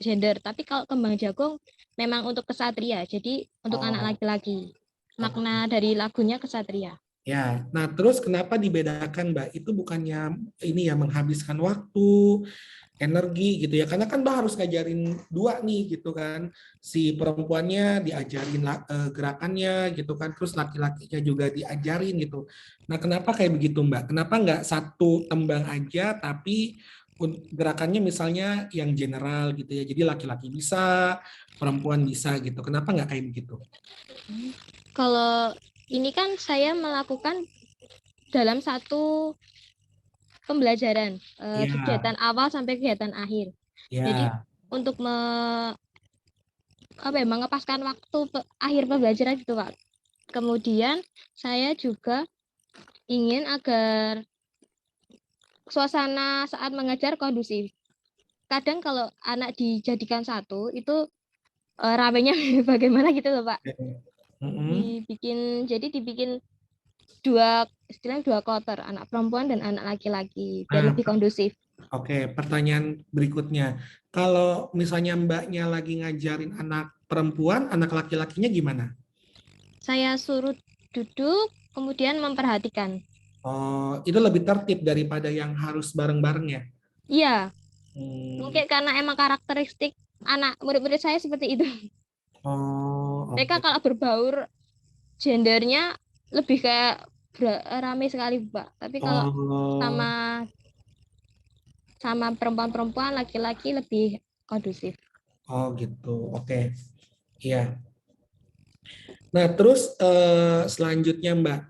gender. Tapi kalau kembang jagung memang untuk kesatria, jadi untuk anak laki-laki. Makna dari lagunya kesatria. Ya, nah terus kenapa dibedakan, Mbak? Itu bukannya ini ya menghabiskan waktu energi gitu ya, karena kan Mbak harus ngajarin dua nih gitu kan, si perempuannya diajarin gerakannya gitu kan, terus laki-lakinya juga diajarin gitu. Nah kenapa kayak begitu Mbak? Kenapa nggak satu tembang aja tapi gerakannya misalnya yang general gitu ya, jadi laki-laki bisa, perempuan bisa gitu, kenapa nggak kayak begitu? Kalau ini kan saya melakukan dalam satu pembelajaran, Ya, kegiatan awal sampai kegiatan akhir. Jadi ya. untuk mengepaskan waktu akhir pembelajaran gitu Pak. Kemudian saya juga ingin agar suasana saat mengajar kondusif. Kadang kalau anak dijadikan satu itu ramenya bagaimana gitu loh Pak. Mm-mm. Dibikin dua, istilahnya dua kloter, anak perempuan dan anak laki-laki biar Nah, lebih kondusif. oke, pertanyaan berikutnya. Kalau misalnya Mbaknya lagi ngajarin anak perempuan, anak laki-lakinya gimana? Saya suruh duduk, kemudian memperhatikan. Oh, itu lebih tertib daripada yang harus bareng-bareng ya? Iya, Hmm. mungkin karena emang karakteristik anak murid-murid saya seperti itu. Oh, Mereka oke. kalau berbaur gendernya lebih kayak rame sekali, Pak. Tapi kalau Oh, sama sama perempuan-perempuan, laki-laki lebih kondusif. oh gitu. Oke. Iya. Nah, terus selanjutnya Mbak,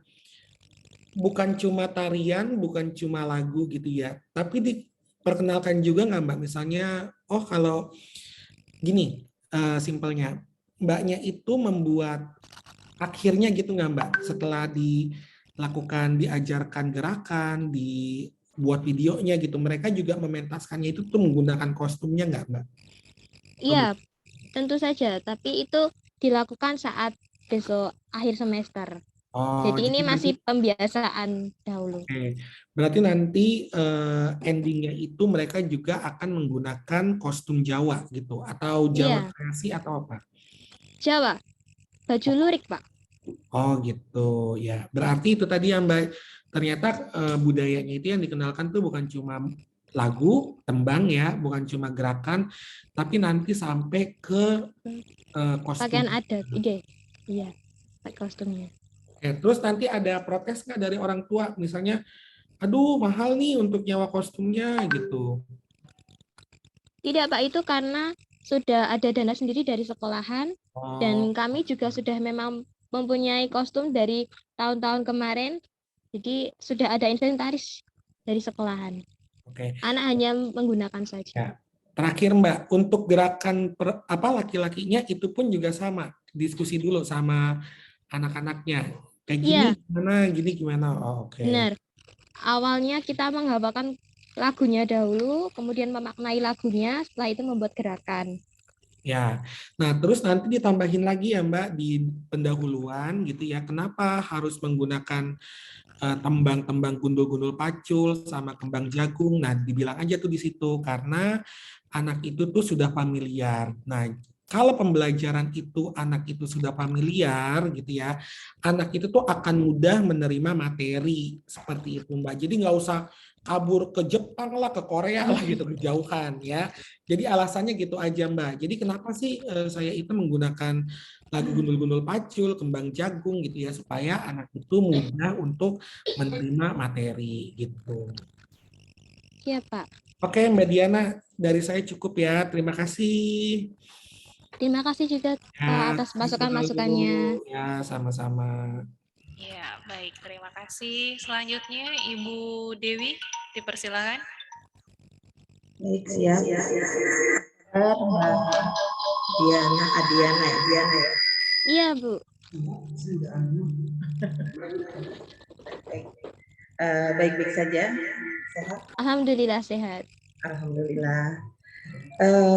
bukan cuma tarian, bukan cuma lagu gitu ya, tapi diperkenalkan juga nggak Mbak? Misalnya, oh kalau gini, simpelnya, Mbaknya itu membuat akhirnya gitu nggak Mbak? Setelah dilakukan, diajarkan gerakan, dibuat videonya gitu, mereka juga mementaskannya itu tuh menggunakan kostumnya nggak Mbak? Oh, Iya, tentu saja. Tapi itu dilakukan saat besok akhir semester. oh, Jadi ini jadi nanti, masih pembiasaan dahulu. oke. Berarti nanti endingnya itu mereka juga akan menggunakan kostum Jawa gitu, atau Jawa Iya, versi atau apa? Jawa, baju lurik, Pak. Oh gitu ya. Berarti itu tadi yang Mbak, ternyata budayanya itu yang dikenalkan tuh bukan cuma lagu, tembang ya, bukan cuma gerakan, tapi nanti sampai ke kostum. Pakaian adat, ide. Iya, pakai kostumnya. Oke, terus nanti ada protes nggak dari orang tua, misalnya, aduh mahal nih untuk nyawa kostumnya gitu. Tidak, Pak, itu karena sudah ada dana sendiri dari sekolahan dan Oh, kami juga sudah memang mempunyai kostum dari tahun-tahun kemarin. Jadi sudah ada inventaris dari sekolahan. oke. Anak hanya menggunakan saja. Ya. Terakhir Mbak, untuk gerakan apa laki-lakinya itu pun juga sama. Diskusi dulu sama anak-anaknya. Kayak Iya, gini gimana. Oh, oke. benar. Awalnya kita menghafalkan lagunya dahulu, kemudian memaknai lagunya, setelah itu membuat gerakan. Ya. Nah, terus nanti ditambahin lagi ya Mbak di pendahuluan gitu ya. Kenapa harus menggunakan tembang-tembang gundul-gundul pacul sama kembang jagung. Nah, dibilang aja tuh di situ karena anak itu tuh sudah familiar. Nah, kalau pembelajaran itu anak itu sudah familiar gitu ya, anak itu tuh akan mudah menerima materi seperti itu Mbak. Jadi nggak usah kabur ke Jepang lah, ke Korea lah gitu, kejauhan ya. Jadi alasannya gitu aja Mbak. Jadi kenapa sih saya itu menggunakan lagu gundul-gundul pacul, kembang jagung gitu ya, supaya anak itu mudah untuk menerima materi gitu. Iya, Pak. Oke, Mbak Diana, dari saya cukup ya. Terima kasih. Terima kasih juga Pak Ya, atas sukses selalu. masukan-masukannya. Ya, sama-sama. Ya, baik. Terima kasih. Selanjutnya Ibu Dewi, dipersilakan. Baik, siap. Mbak Diana, Adiana ya. Iya, Bu. Baik. Baik-baik saja. Sehat. Alhamdulillah sehat. Alhamdulillah.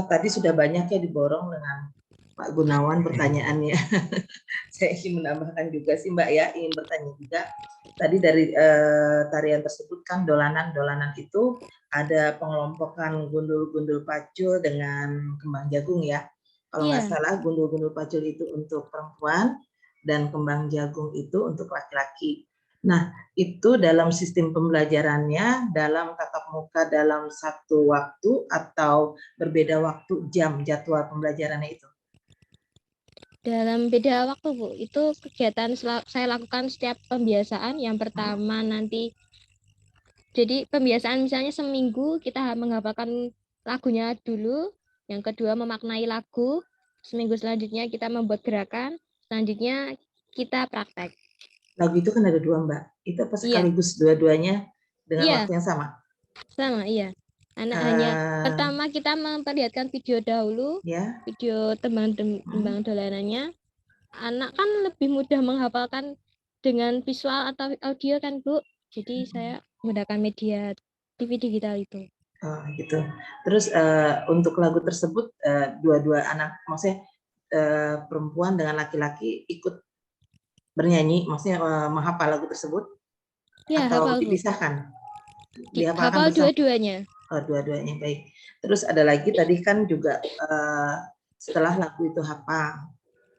Tadi sudah banyak ya diborong dengan Pak Gunawan pertanyaannya. Saya ingin menambahkan juga sih Mbak ya, ingin bertanya juga. Tadi dari tarian tersebut kan dolanan-dolanan itu ada pengelompokan gundul-gundul pacul dengan kembang jagung ya. Kalau nggak Iya, salah gundul-gundul pacul itu untuk perempuan dan kembang jagung itu untuk laki-laki. Nah, itu dalam sistem pembelajarannya, dalam tatap muka dalam satu waktu atau berbeda waktu jam jadwal pembelajarannya itu? Dalam beda waktu, Bu. Itu kegiatan saya lakukan setiap pembiasaan. Yang pertama nanti, jadi pembiasaan misalnya seminggu kita menghafalkan lagunya dulu. Yang kedua memaknai lagu. Seminggu selanjutnya kita membuat gerakan. Selanjutnya kita praktek. Lagu itu kan ada 2, Mbak. Itu apa Iya, sekaligus dua-duanya dengan Iya. waktu yang sama? sama, iya. Anak hanya pertama kita memperlihatkan video dahulu, Ya. video tembang dolanannya. Anak kan lebih mudah menghafalkan dengan visual atau audio kan, Bu. Jadi saya menggunakan media TV digital itu. Oh, gitu. Terus untuk lagu tersebut dua-dua anak, maksudnya perempuan dengan laki-laki ikut bernyanyi, maksudnya menghafal lagu tersebut Ya, atau hafal, Bu. dipisahkan? Dihafalkan Hafal bersama? dua-duanya. Oh, dua-duanya, baik. Terus ada lagi tadi kan juga setelah lagu itu hafal.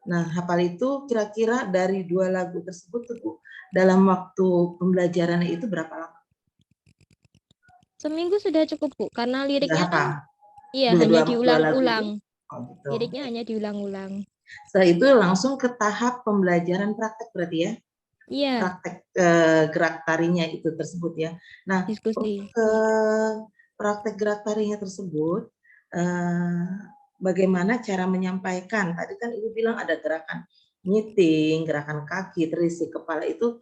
Nah, hafal itu kira-kira dari 2 lagu tersebut tuh, Bu, dalam waktu pembelajarannya itu berapa lama? Seminggu sudah cukup, Bu, karena Sudah liriknya hafal? kan hanya Dua lagu itu? diulang-ulang. Oh, gitu. Liriknya hanya diulang-ulang. Setelah itu langsung ke tahap pembelajaran praktek berarti ya? Iya, Praktek gerak tarinya itu tersebut ya. Nah, diskusi. untuk praktek gerak tarinya tersebut, bagaimana cara menyampaikan? Tadi kan Ibu bilang ada gerakan nyiting, gerakan kaki, terisi kepala itu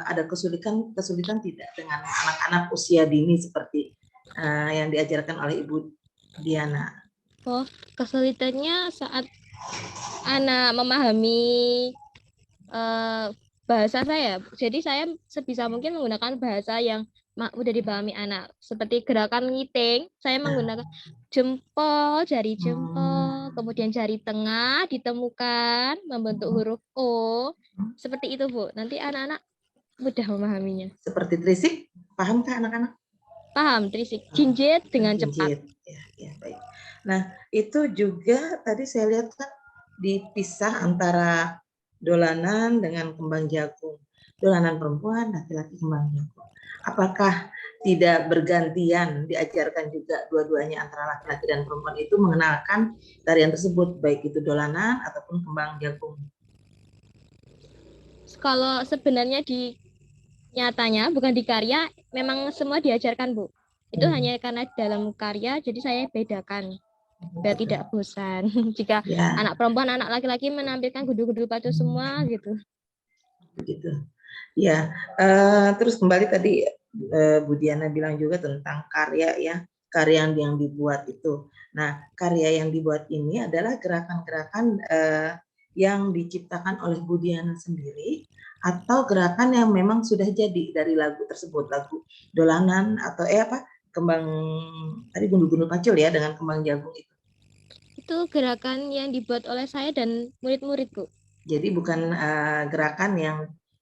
ada kesulitan tidak dengan anak-anak usia dini seperti yang diajarkan oleh Ibu Diana? Oh, kesulitannya saat anak memahami bahasa saya. Jadi saya sebisa mungkin menggunakan bahasa yang mudah dipahami anak. Seperti gerakan ngiting, saya menggunakan jempol, jari jempol, kemudian jari tengah ditemukan membentuk huruf O. Seperti itu, Bu. Nanti anak-anak mudah memahaminya. Seperti trisik, pahamkah anak-anak? Paham, trisik. Jinjit dengan cepat. Ya, baik. Nah, itu juga tadi saya lihat kan dipisah antara dolanan dengan kembang jagung. Dolanan perempuan, laki-laki kembang jagung. Apakah tidak bergantian diajarkan juga dua-duanya antara laki-laki dan perempuan itu mengenalkan tarian tersebut, baik itu dolanan ataupun kembang jagung? Kalau sebenarnya di nyatanya, bukan di karya, memang semua diajarkan, Bu. Itu hanya karena dalam karya, jadi saya bedakan. Biar tidak bosan. Jika anak perempuan, anak laki-laki menampilkan gundu-gundu pacu semua gitu. Begitu. Ya, terus kembali tadi Bu Diana bilang juga tentang karya ya, karya yang dibuat itu. Nah, karya yang dibuat ini adalah gerakan-gerakan yang diciptakan oleh Bu Diana sendiri atau gerakan yang memang sudah jadi dari lagu tersebut, lagu dolanan atau kembang tadi gundu-gundu pacul ya dengan kembang jagung itu. Itu gerakan yang dibuat oleh saya dan murid-muridku. Jadi bukan gerakan yang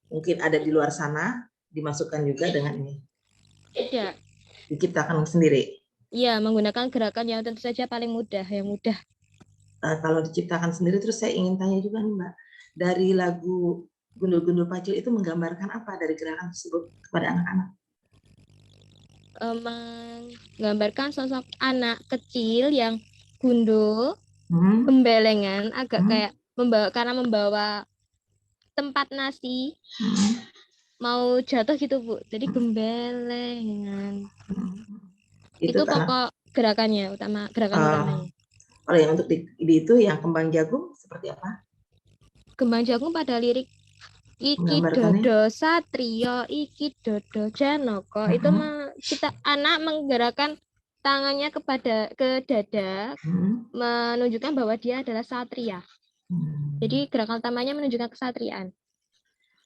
mungkin ada di luar sana dimasukkan juga dengan ini. Tidak. Diciptakan sendiri. Iya, menggunakan gerakan yang tentu saja paling mudah, yang mudah. Kalau diciptakan sendiri, terus saya ingin tanya juga nih Mbak, dari lagu Gundul-Gundul Pacul itu menggambarkan apa dari gerakan tersebut kepada anak-anak? Menggambarkan sosok anak kecil yang gundul, gembelengan, agak kayak membawa tempat nasi, mau jatuh gitu, Bu. Jadi gembelengan. Itu pokok gerakannya, gerakan utamanya. Kalau yang untuk di itu yang kembang jagung seperti apa? Kembang jagung pada lirik iki dodo satrio, iki dodo janoko. Itu kita anak menggerakkan tangannya ke dada, menunjukkan bahwa dia adalah satria. Jadi gerakan utamanya menunjukkan kesatriaan.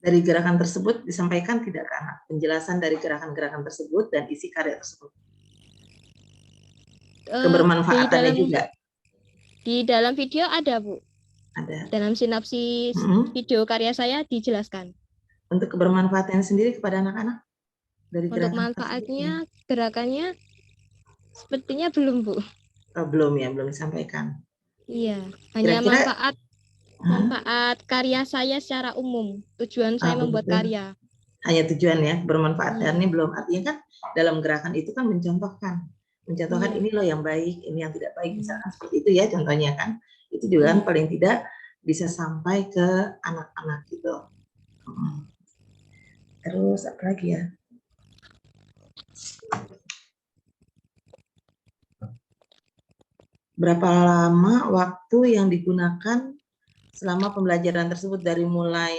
Dari gerakan tersebut disampaikan tidak ke anak penjelasan dari gerakan-gerakan tersebut dan isi karya tersebut? Kebermanfaatannya juga? Di dalam video ada, Bu. Ada. Dalam sinopsis video karya saya dijelaskan. Untuk kebermanfaatannya sendiri kepada anak-anak? Untuk manfaatnya, gerakannya sepertinya belum, Bu. Oh, belum ya, belum disampaikan. Iya, hanya manfaat karya saya secara umum. Tujuan saya membuat karya. hanya tujuan ya, bermanfaatnya belum. Artinya kan dalam gerakan itu kan mencontohkan ini loh yang baik, ini yang tidak baik, misalkan seperti itu ya contohnya kan. Itu juga kan paling tidak bisa sampai ke anak-anak gitu. Terus apa lagi ya? Berapa lama waktu yang digunakan selama pembelajaran tersebut, dari mulai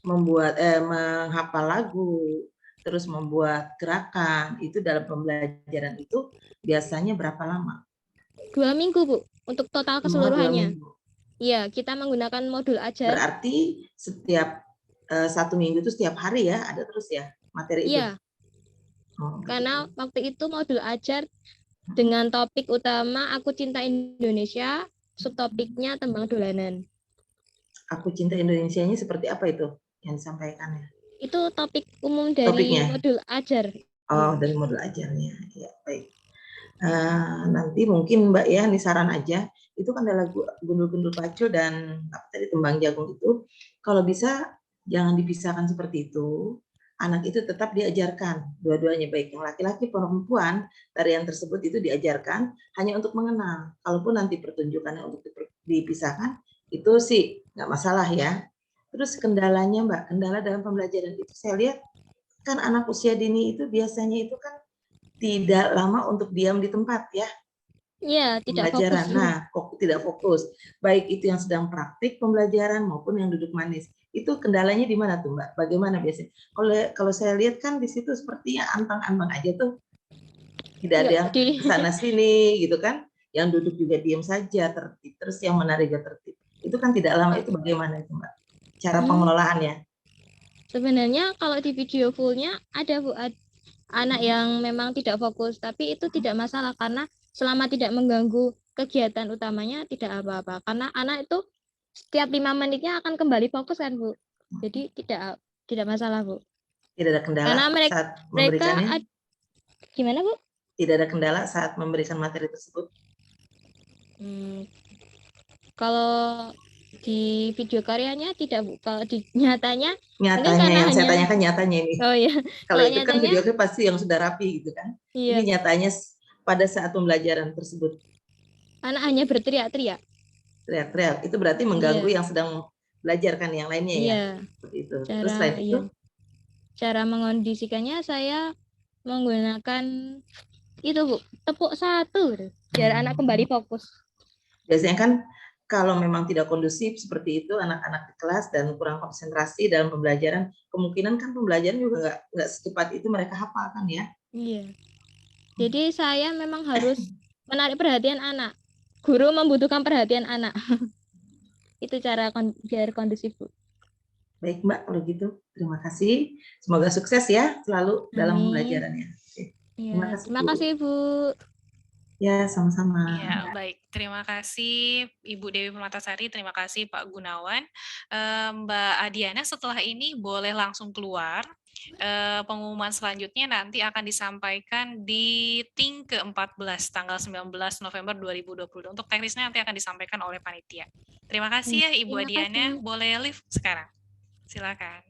menghafal lagu, terus membuat gerakan, itu dalam pembelajaran itu biasanya berapa lama? 2 minggu, Bu, untuk total 2 keseluruhannya. minggu. Iya, kita menggunakan modul ajar. Berarti setiap 1 minggu itu setiap hari ya, ada terus ya materi itu? Iya, karena waktu itu modul ajar dengan topik utama Aku Cinta Indonesia, subtopiknya tembang dolanan. Aku Cinta Indonesianya seperti apa itu yang disampaikannya? Itu topik umum dari Topiknya? modul ajar. Oh, dari modul ajarnya. Ya, baik. Nanti mungkin Mbak ya, ini saran aja. Itu kan ada lagu Gundul-Gundul Pacul dan apa tadi Tembang Jagung itu, kalau bisa jangan dipisahkan seperti itu. Anak itu tetap diajarkan dua-duanya, baik yang laki-laki perempuan, tarian tersebut itu diajarkan hanya untuk mengenal. Kalaupun nanti pertunjukannya untuk dipisahkan, itu sih nggak masalah ya. Terus kendalanya Mbak, kendala dalam pembelajaran itu saya lihat kan anak usia dini itu biasanya itu kan tidak lama untuk diam di tempat ya. Iya, tidak Pembelajaran. fokus. Nah, tidak fokus. Baik itu yang sedang praktik pembelajaran maupun yang duduk manis. Itu kendalanya di mana tuh Mbak? Bagaimana biasanya? Kalau saya lihat kan di situ sepertinya antang-antang aja tuh. Tidak ada yang kesana sini gitu kan. Yang duduk juga diam saja tertib. Terus yang menarik juga tertib. Itu kan tidak lama, itu bagaimana itu Mbak? Cara pengelolaannya? Sebenarnya kalau di video fullnya ada Bu, anak yang memang tidak fokus, tapi itu tidak masalah karena selama tidak mengganggu kegiatan utamanya tidak apa-apa. Karena anak itu setiap 5 menitnya akan kembali fokus kan Bu. Jadi tidak masalah Bu. Tidak ada kendala Karena saat memberikannya? Gimana Bu? Tidak ada kendala saat memberikan materi tersebut? Kalau di video karyanya tidak Bu. Kalau di nyatanya yang saya tanyakan nyatanya ini. Oh ya. Kalau itu kan video pasti yang sudah rapi gitu kan. Iya. Ini nyatanya pada saat pembelajaran tersebut. Anak hanya berteriak-teriak. Teriak-teriak. Itu berarti mengganggu yang sedang belajar kan yang lainnya ya. Seperti itu. Terus selain itu? Cara mengondisikannya saya menggunakan itu Bu, tepuk 1 biar anak kembali fokus. Biasanya kan kalau memang tidak kondusif seperti itu, anak-anak di kelas dan kurang konsentrasi dalam pembelajaran, kemungkinan kan pembelajaran juga nggak secepat itu mereka hafal kan ya. Iya. Jadi saya memang harus menarik perhatian anak. Guru membutuhkan perhatian anak. Itu cara biar kondusif Bu. Baik Mbak, kalau gitu terima kasih. Semoga sukses ya selalu dalam pembelajarannya. Terima kasih Bu. Ya, sama-sama. Ya, baik. Terima kasih Ibu Dewi Permatasari, terima kasih Pak Gunawan. Mbak Adiana setelah ini boleh langsung keluar. Pengumuman selanjutnya nanti akan disampaikan di Ting ke-14 tanggal 19 November 2020. Untuk teknisnya nanti akan disampaikan oleh panitia. Terima kasih ya Ibu Adiana. Boleh live sekarang. Silakan.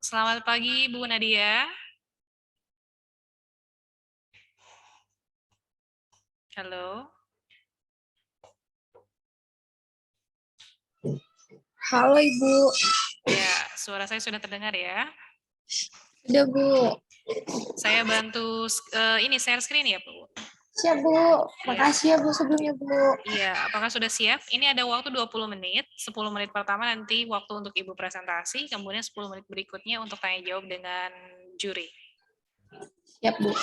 Selamat pagi, Bu Nadia. Halo. Halo Ibu, Ya, suara saya sudah terdengar ya. sudah Bu. Saya bantu ini share screen ya, Bu. Siap Bu, makasih ya Bu sebelumnya Bu. Iya, apakah sudah siap? Ini ada waktu 20 menit. 10 menit pertama nanti waktu untuk Ibu presentasi, kemudian 10 menit berikutnya untuk tanya jawab dengan juri. Siap Bu.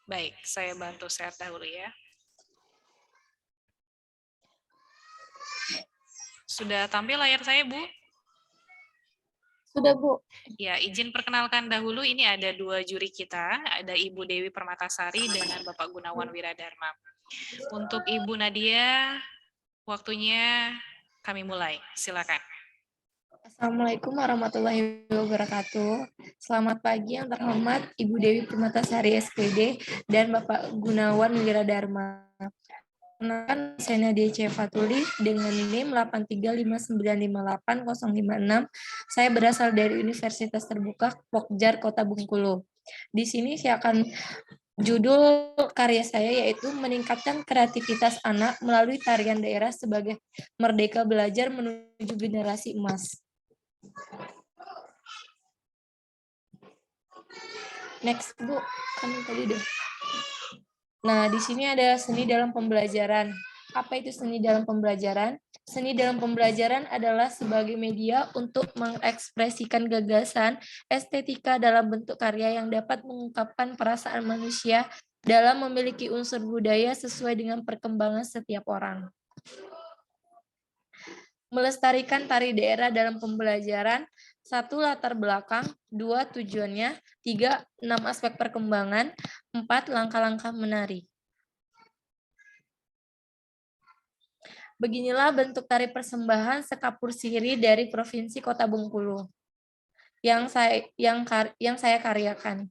Baik, saya bantu share dahulu ya. Sudah tampil layar saya, Bu? Sudah Bu. Ya, izin perkenalkan dahulu, ini ada 2 juri kita, ada Ibu Dewi Permatasari dengan Bapak Gunawan Wiradharma. Untuk Ibu Nadia, waktunya kami mulai. Silakan. Assalamualaikum warahmatullahi wabarakatuh. Selamat pagi yang terhormat Ibu Dewi Permatasari SPD dan Bapak Gunawan Wiradharma. Perkenalkan, saya Nadia C. Fatuli dengan NIM 835958056. Saya berasal dari Universitas Terbuka Pokjar Kota Bengkulu. Di sini saya akan judul karya saya yaitu meningkatkan kreativitas anak melalui tarian daerah sebagai merdeka belajar menuju generasi emas. Next Bu, kan tadi udah. Nah, di sini ada seni dalam pembelajaran. Apa itu seni dalam pembelajaran? Seni dalam pembelajaran adalah sebagai media untuk mengekspresikan gagasan, estetika dalam bentuk karya yang dapat mengungkapkan perasaan manusia dalam memiliki unsur budaya sesuai dengan perkembangan setiap orang. Melestarikan tari daerah dalam pembelajaran, 1. Latar belakang, 2. Tujuannya, 3. 6 aspek perkembangan, 4. Langkah-langkah menari. Beginilah bentuk tari persembahan Sekapur Siri dari Provinsi Kota Bengkulu yang saya karyakan.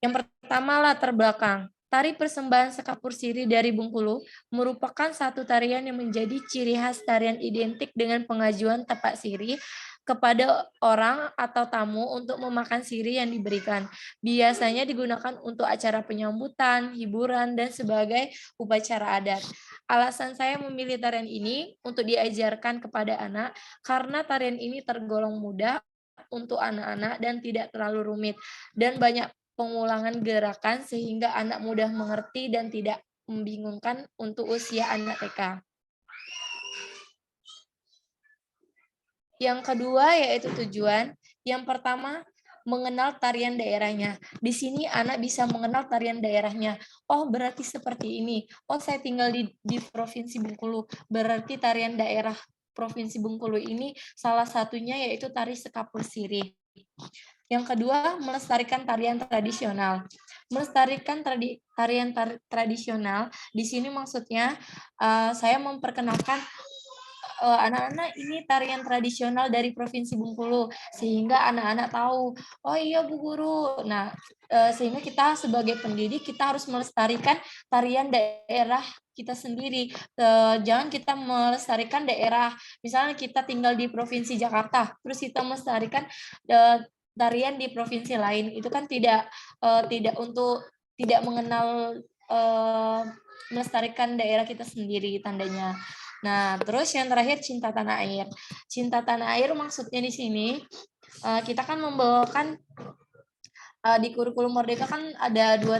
Yang pertama, latar belakang. Tari persembahan Sekapur Siri dari Bengkulu merupakan satu tarian yang menjadi ciri khas tarian identik dengan pengajuan tepak siri kepada orang atau tamu untuk memakan siri yang diberikan. Biasanya digunakan untuk acara penyambutan, hiburan, dan sebagai upacara adat. Alasan saya memilih tarian ini untuk diajarkan kepada anak karena tarian ini tergolong mudah untuk anak-anak dan tidak terlalu rumit dan banyak pengulangan gerakan sehingga anak mudah mengerti dan tidak membingungkan untuk usia anak TK. Yang kedua yaitu tujuan. Yang pertama, mengenal tarian daerahnya. Di sini anak bisa mengenal tarian daerahnya. Oh, berarti seperti ini. Oh, saya tinggal di Provinsi Bengkulu. Berarti tarian daerah Provinsi Bengkulu ini salah satunya yaitu tari Sekapur Siri. Yang kedua, melestarikan tarian tradisional. Melestarikan tarian tradisional, di sini maksudnya saya memperkenalkan anak-anak ini tarian tradisional dari Provinsi Bengkulu sehingga anak-anak tahu, oh iya Bu Guru. Nah, sehingga kita sebagai pendidik kita harus melestarikan tarian daerah kita sendiri. Jangan kita melestarikan daerah, misalnya kita tinggal di Provinsi Jakarta, terus kita melestarikan tarian di provinsi lain, itu kan tidak mengenal melestarikan daerah kita sendiri tandanya. Nah, terus yang terakhir cinta tanah air. Cinta tanah air maksudnya di sini kita kan membawakan di kurikulum Merdeka kan ada 4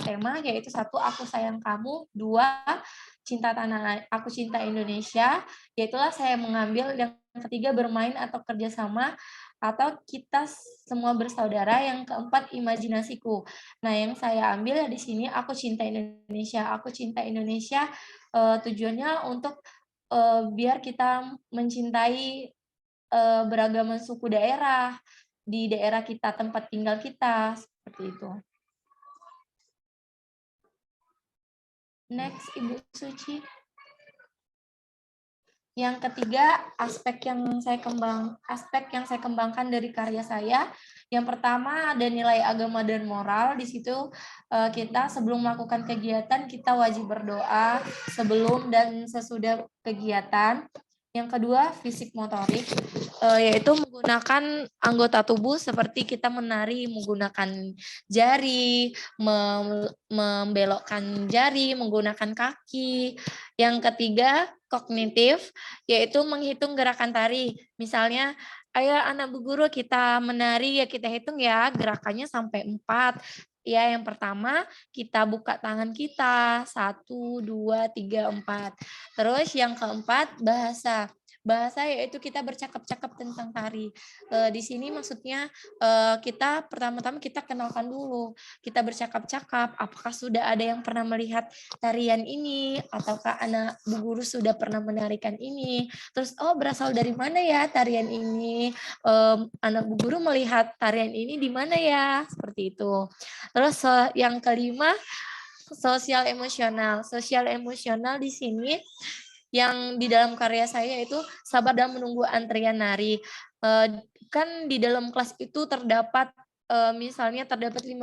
tema, yaitu 1 aku sayang kamu, 2 cinta tanah aku cinta Indonesia, yaitulah saya mengambil, yang ketiga bermain atau kerjasama atau kita semua bersaudara, yang keempat imajinasiku. Nah, yang saya ambil di sini aku cinta Indonesia. Aku cinta Indonesia tujuannya untuk biar kita mencintai beragam suku daerah di daerah kita, tempat tinggal kita, seperti itu. Next, Ibu Suci. Yang ketiga, aspek yang saya kembangkan dari karya saya. Yang pertama ada nilai agama dan moral. Di situ kita sebelum melakukan kegiatan kita wajib berdoa sebelum dan sesudah kegiatan. Yang kedua, fisik motorik. yaitu menggunakan anggota tubuh seperti kita menari menggunakan jari, membelokkan jari, menggunakan kaki. Yang ketiga, kognitif, yaitu menghitung gerakan tari. Misalnya, ayo anak Bu Guru kita menari, ya kita hitung ya gerakannya sampai 4. Ya, yang pertama kita buka tangan kita 1, 2, 3, 4. Terus yang keempat bahasa. Bahasa yaitu kita bercakap-cakap tentang tari. Di sini maksudnya kita pertama-tama kita kenalkan dulu. Kita bercakap-cakap, apakah sudah ada yang pernah melihat tarian ini, ataukah anak Bu Guru sudah pernah menarikan ini. Terus, oh berasal dari mana ya tarian ini? Anak Bu Guru melihat tarian ini di mana ya? Seperti itu. Terus yang kelima, sosial emosional. Sosial emosional di sini yang di dalam karya saya itu sabar dalam menunggu antrian nari. Kan di dalam kelas itu terdapat misalnya terdapat 15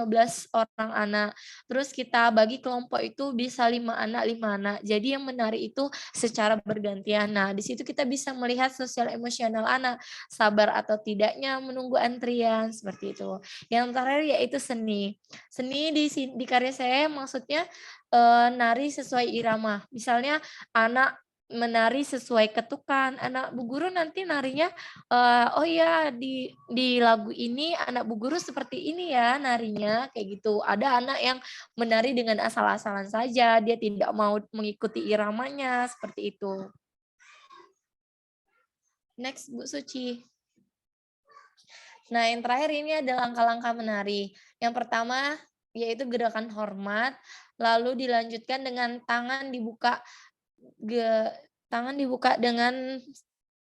orang anak. Terus kita bagi kelompok itu bisa 5 anak, 5 anak. Jadi yang menari itu secara bergantian. Nah, di situ kita bisa melihat sosial emosional anak, sabar atau tidaknya menunggu antrian seperti itu. Yang terakhir yaitu seni. Seni di karya saya maksudnya nari sesuai irama. Misalnya anak menari sesuai ketukan. Anak Bu Guru nanti narinya, oh ya di lagu ini anak Bu Guru seperti ini ya narinya, kayak gitu. Ada anak yang menari dengan asal-asalan saja, dia tidak mau mengikuti iramanya, seperti itu. Next, Bu Suci. Nah, yang terakhir ini ada langkah-langkah menari. Yang pertama yaitu gerakan hormat, lalu dilanjutkan dengan tangan dibuka dengan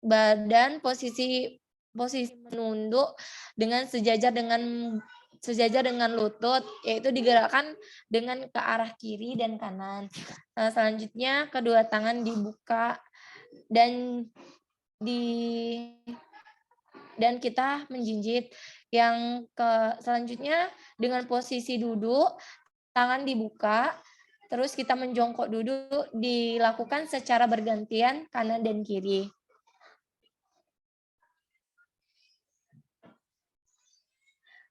badan posisi menunduk dengan sejajar dengan lutut, yaitu digerakkan dengan ke arah kiri dan kanan. Selanjutnya kedua tangan dibuka dan kita menjinjit. Selanjutnya dengan posisi duduk, tangan dibuka, terus kita menjongkok duduk, dilakukan secara bergantian kanan dan kiri.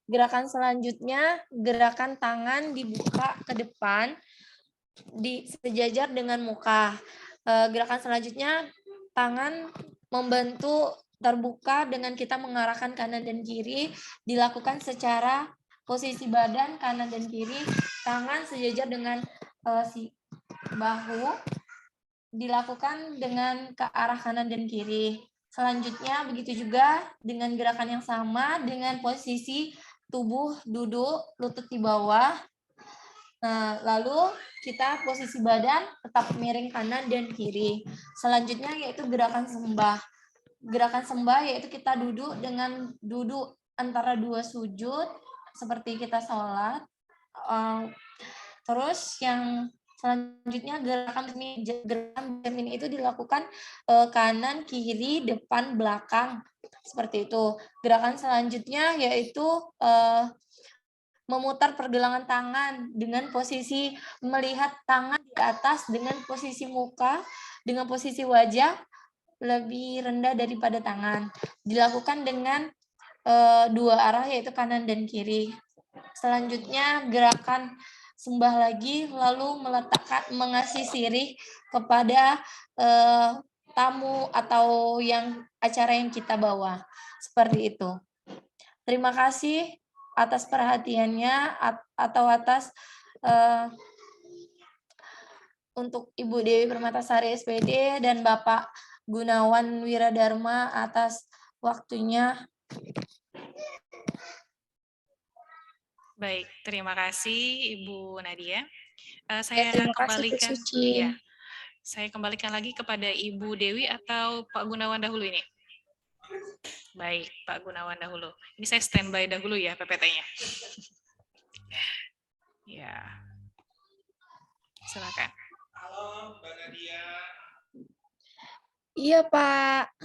Gerakan selanjutnya, gerakan tangan dibuka ke depan, sejajar dengan muka. Gerakan selanjutnya, tangan membantu terbuka dengan kita mengarahkan kanan dan kiri, dilakukan secara posisi badan kanan dan kiri, tangan sejajar dengan si bahu, dilakukan dengan ke arah kanan dan kiri. Selanjutnya begitu juga dengan gerakan yang sama dengan posisi tubuh duduk, lutut di bawah. Nah, lalu kita posisi badan tetap miring kanan dan kiri. Selanjutnya yaitu gerakan sembah. Gerakan sembah yaitu kita duduk dengan duduk antara dua sujud seperti kita sholat. Terus yang selanjutnya gerakan Jamin itu dilakukan kanan, kiri, depan, belakang. Seperti itu. Gerakan selanjutnya yaitu memutar pergelangan tangan dengan posisi melihat tangan di atas dengan posisi muka, dengan posisi wajah lebih rendah daripada tangan. Dilakukan dengan dua arah yaitu kanan dan kiri. Selanjutnya gerakan sembah lagi, lalu mengasih sirih kepada tamu atau acara yang kita bawa. Seperti itu. Terima kasih atas perhatiannya atau atas untuk Ibu Dewi Permatasari SPD dan Bapak Gunawan Wiradharma atas waktunya. Baik, terima kasih Ibu Nadia. Saya Terima kasih, kembalikan, Bu Suci. ya, saya kembalikan lagi kepada Ibu Dewi atau Pak Gunawan dahulu ini. Baik, Pak Gunawan dahulu. Ini saya standby dahulu ya PPT-nya. Ya, silakan. Halo Mbak Nadia. Iya Pak.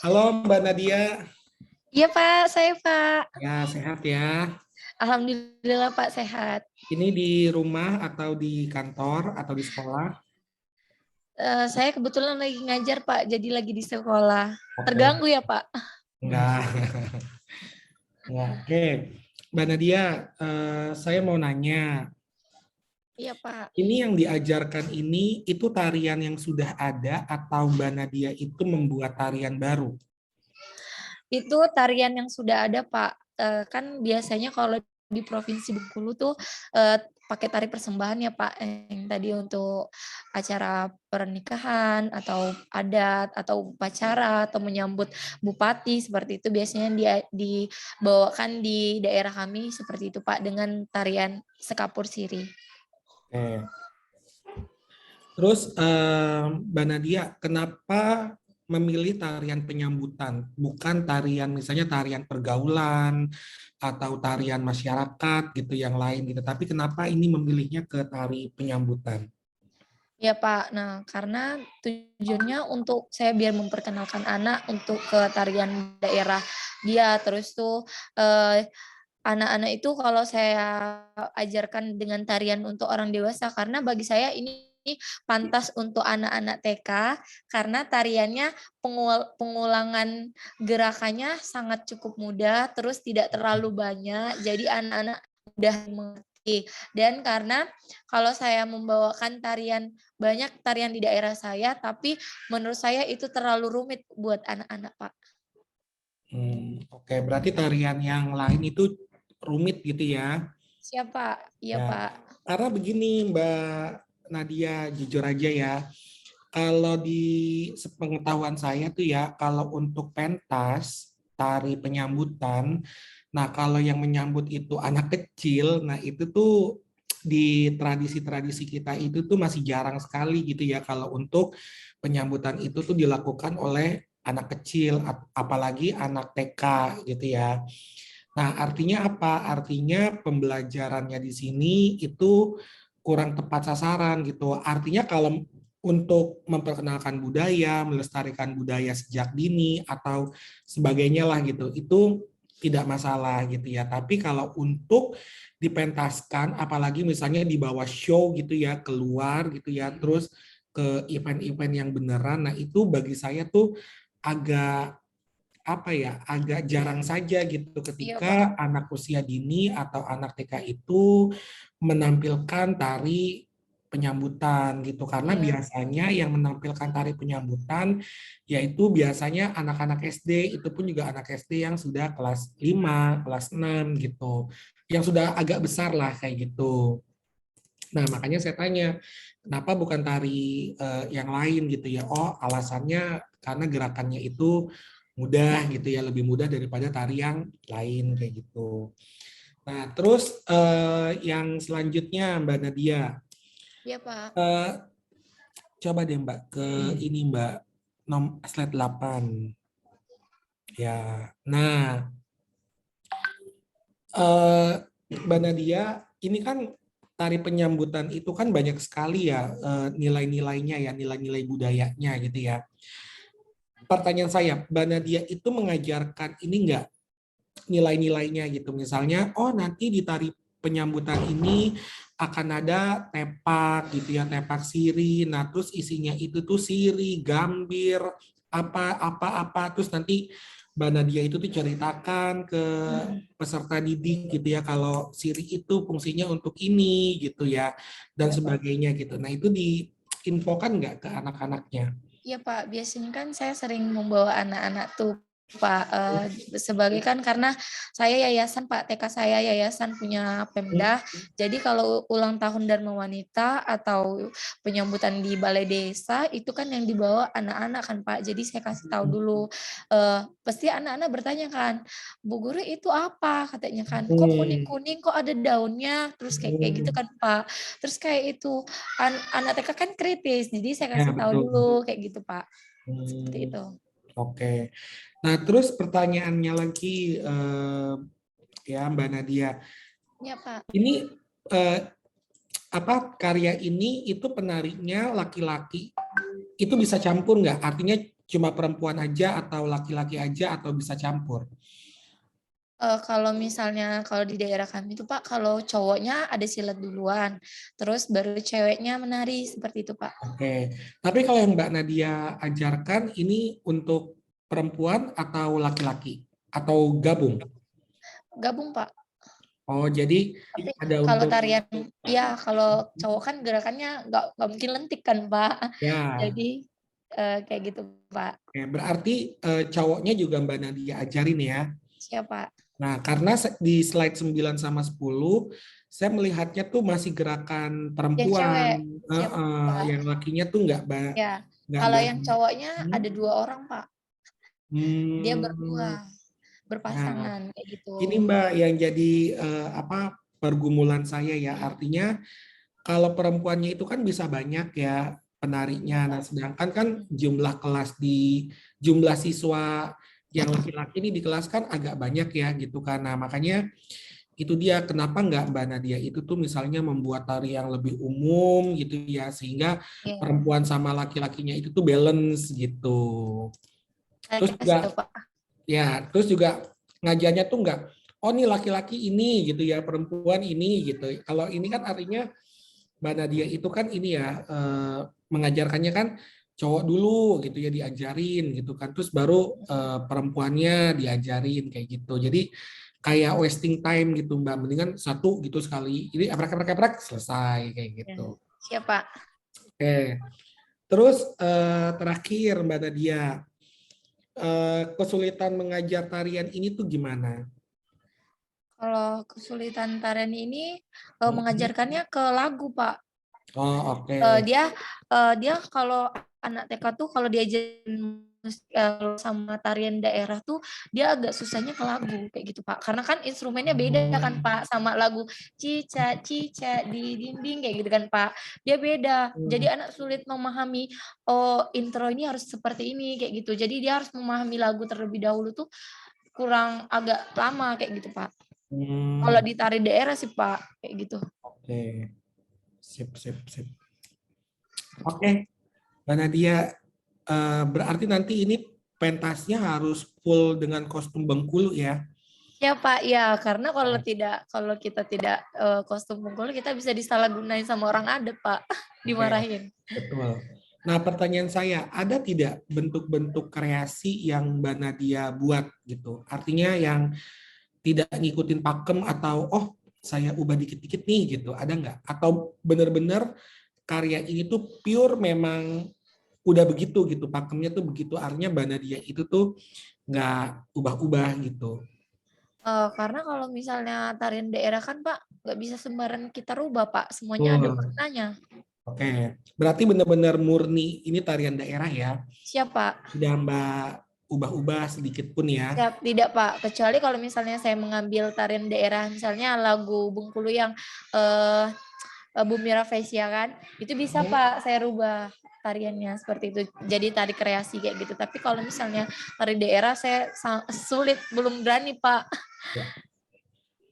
Halo Mbak Nadia. Iya Pak, saya Pak. Ya, sehat ya. Alhamdulillah Pak sehat. Ini di rumah atau di kantor atau di sekolah? Saya kebetulan lagi ngajar Pak, jadi lagi di sekolah. Oke. Terganggu ya Pak? Enggak. Ya, oke. Mbak Nadia, saya mau nanya, Iya Pak. ini yang diajarkan ini itu tarian yang sudah ada atau Mbak Nadia itu membuat tarian baru? Itu tarian yang sudah ada Pak. Kan biasanya kalau di Provinsi Bengkulu tuh pakai tari persembahan ya Pak, yang tadi untuk acara pernikahan atau adat atau upacara atau menyambut bupati seperti itu biasanya dia dibawakan di daerah kami seperti itu Pak dengan tarian Sekapur Siri. Oke. Terus Mbak Nadia, kenapa memilih tarian penyambutan, bukan tarian misalnya tarian pergaulan atau tarian masyarakat gitu yang lain gitu. Tapi kenapa ini memilihnya ke tari penyambutan? Ya Pak, nah karena tujuannya untuk saya biar memperkenalkan anak untuk ke tarian daerah dia, terus tuh anak-anak itu kalau saya ajarkan dengan tarian untuk orang dewasa, karena bagi saya ini pantas untuk anak-anak TK, karena tariannya pengulangan gerakannya sangat cukup mudah, terus tidak terlalu banyak, jadi anak-anak mudah mengerti. Dan karena kalau saya membawakan banyak tarian di daerah saya, tapi menurut saya itu terlalu rumit buat anak-anak, Pak. Oke, berarti tarian yang lain itu rumit gitu ya? Siapa? Iya, Ya. Pak. Karena begini Mbak Nadia, jujur aja ya, kalau di sepengetahuan saya tuh ya, kalau untuk pentas, tari penyambutan, nah kalau yang menyambut itu anak kecil, nah itu tuh di tradisi-tradisi kita itu tuh masih jarang sekali gitu ya, kalau untuk penyambutan itu tuh dilakukan oleh anak kecil, apalagi anak TK gitu ya. Nah, artinya apa? Artinya pembelajarannya di sini itu kurang tepat sasaran gitu. Artinya kalau untuk memperkenalkan budaya, melestarikan budaya sejak dini atau sebagainya lah gitu, itu tidak masalah gitu ya. Tapi kalau untuk dipentaskan, apalagi misalnya di bawah show gitu ya, keluar gitu ya, terus ke event-event yang beneran, nah itu bagi saya tuh agak agak jarang saja gitu Iya, ketika Pak. anak usia dini atau anak TK itu menampilkan tari penyambutan gitu, karena Iya. biasanya yang menampilkan tari penyambutan yaitu biasanya anak-anak SD, itu pun juga anak SD yang sudah kelas 5, kelas 6 gitu, yang sudah agak besar lah kayak gitu. Nah, makanya saya tanya, kenapa bukan tari yang lain gitu ya? Oh, alasannya karena gerakannya itu mudah gitu ya, lebih mudah daripada tari yang lain kayak gitu. Nah, terus yang selanjutnya Mbak Nadia, Iya, Pak. coba deh Mbak ke ini Mbak, slide 8. Ya, nah Mbak Nadia, ini kan tari penyambutan itu kan banyak sekali ya nilai-nilainya ya, nilai-nilai budayanya gitu ya. Pertanyaan saya, Mbak Nadia itu mengajarkan ini enggak nilai-nilainya gitu. Misalnya, oh nanti di tari penyambutan ini akan ada tepak gitu ya, tepak siri. Nah, terus isinya itu tuh siri, gambir, apa, terus nanti Mbak Nadia itu tuh ceritakan ke peserta didik gitu ya, kalau siri itu fungsinya untuk ini gitu ya, dan sebagainya gitu. Nah, itu diinfokan nggak ke anak-anaknya? Iya Pak, biasanya kan saya sering membawa anak-anak tuh Pak, sebagai kan karena saya yayasan Pak, TK saya yayasan punya Pemda, jadi kalau ulang tahun Dharma Wanita atau penyambutan di balai desa, itu kan yang dibawa anak-anak kan Pak, jadi saya kasih tahu dulu, pasti anak-anak bertanya kan, "Bu Guru itu apa?" Katanya kan, "Kok kuning-kuning, kok ada daunnya?" Terus kayak gitu kan Pak. Terus kayak itu, anak TK kan kritis, jadi saya Ya, kasih tahu betul. dulu kayak gitu Pak, seperti itu. Oke. Nah, terus pertanyaannya lagi ya Mbak Nadia. Ya Pak. Ini karya ini itu penarinya laki-laki itu bisa campur nggak? Artinya cuma perempuan aja atau laki-laki aja atau bisa campur? Kalau misalnya kalau di daerah kami itu Pak, kalau cowoknya ada silat duluan, terus baru ceweknya menari, seperti itu Pak. Oke, tapi kalau yang Mbak Nadia ajarkan ini untuk perempuan atau laki-laki atau gabung? Gabung Pak. Oh, jadi Tapi ada kalau untuk tarian, ya kalau cowok kan gerakannya nggak mungkin lentik kan Pak. ya. Jadi kayak gitu Pak. Oke, berarti cowoknya juga Mbak Nadia ajarin ya. Siapa? Nah, karena di slide 9 sama 10 saya melihatnya tuh masih gerakan Yang perempuan. cewek, siapa Pak? Yang lakinya tuh Ya, nggak kalau nggak yang cowoknya hmm, ada 2 orang Pak. Dia hmm, berdua, nah, berpasangan kayak ini gitu. Mbak yang jadi apa pergumulan saya ya. Artinya kalau perempuannya itu kan bisa banyak ya Ya penarinya. Nah, Pak. sedangkan kan jumlah kelas di jumlah siswa yang laki-laki ini di kelas kan agak banyak ya gitu kan. Nah, makanya itu dia kenapa nggak Mbak Nadia itu tuh misalnya membuat tari yang lebih umum gitu ya sehingga Iya, perempuan sama laki-lakinya itu tuh balance gitu. Terus saya juga siap Pak. terus juga ngajarnya tuh nggak oh nih laki-laki ini gitu ya perempuan ini gitu. Kalau ini kan artinya Mbak Nadia itu kan ini ya mengajarkannya kan cowok dulu gitu ya diajarin gitu kan terus baru perempuannya diajarin kayak gitu jadi kayak wasting time gitu Mbak mendingan satu gitu sekali ini eprek selesai kayak Ya, gitu. siap Pak. Oke, terus terakhir Mbak Nadia kesulitan mengajar tarian ini tuh gimana? Kalau kesulitan tarian ini Mhm. mengajarkannya ke lagu Pak. Oh oke. Dia dia kalau anak TK tuh kalau diajarin sama tarian daerah tuh dia agak susahnya ke lagu kayak gitu Pak. Karena kan instrumennya beda kan Pak sama lagu cica cica di dinding kayak gitu kan Pak. Dia beda. Jadi anak sulit memahami oh intro ini harus seperti ini kayak gitu. Jadi dia harus memahami lagu terlebih dahulu tuh kurang agak lama kayak gitu Pak. Kalau Hmm, di tari daerah sih Pak kayak gitu. oke. Sip. Oke, Mbak Nadia, berarti nanti ini pentasnya harus full dengan kostum Bengkulu ya? Ya Pak, ya karena kalau kita tidak kostum Bengkulu kita bisa disalahgunain sama orang adat Pak, Oke, dimarahin. betul. Nah, pertanyaan saya, ada tidak bentuk-bentuk kreasi yang Mbak Nadia buat gitu? Artinya yang tidak ngikutin pakem atau oh saya ubah dikit-dikit nih gitu, ada nggak? Atau benar-benar karya ini tuh pure memang udah begitu gitu, pakemnya tuh begitu, artinya Mbak Nadia itu tuh nggak ubah-ubah gitu. Karena kalau misalnya tarian daerah kan Pak nggak bisa sembarang kita rubah Pak, semuanya ada Betul. maknanya. Oke, berarti benar-benar murni ini tarian daerah ya. Siapa? Tidak Mbak ubah-ubah sedikit pun ya. Siap, tidak Pak. Kecuali kalau misalnya saya mengambil tarian daerah, misalnya lagu Bengkulu yang eh Bumi Rafflesia kan, itu bisa Pak saya rubah tariannya seperti itu. Jadi tari kreasi kayak gitu. Tapi kalau misalnya tari daerah saya sulit, belum berani Pak. Ya.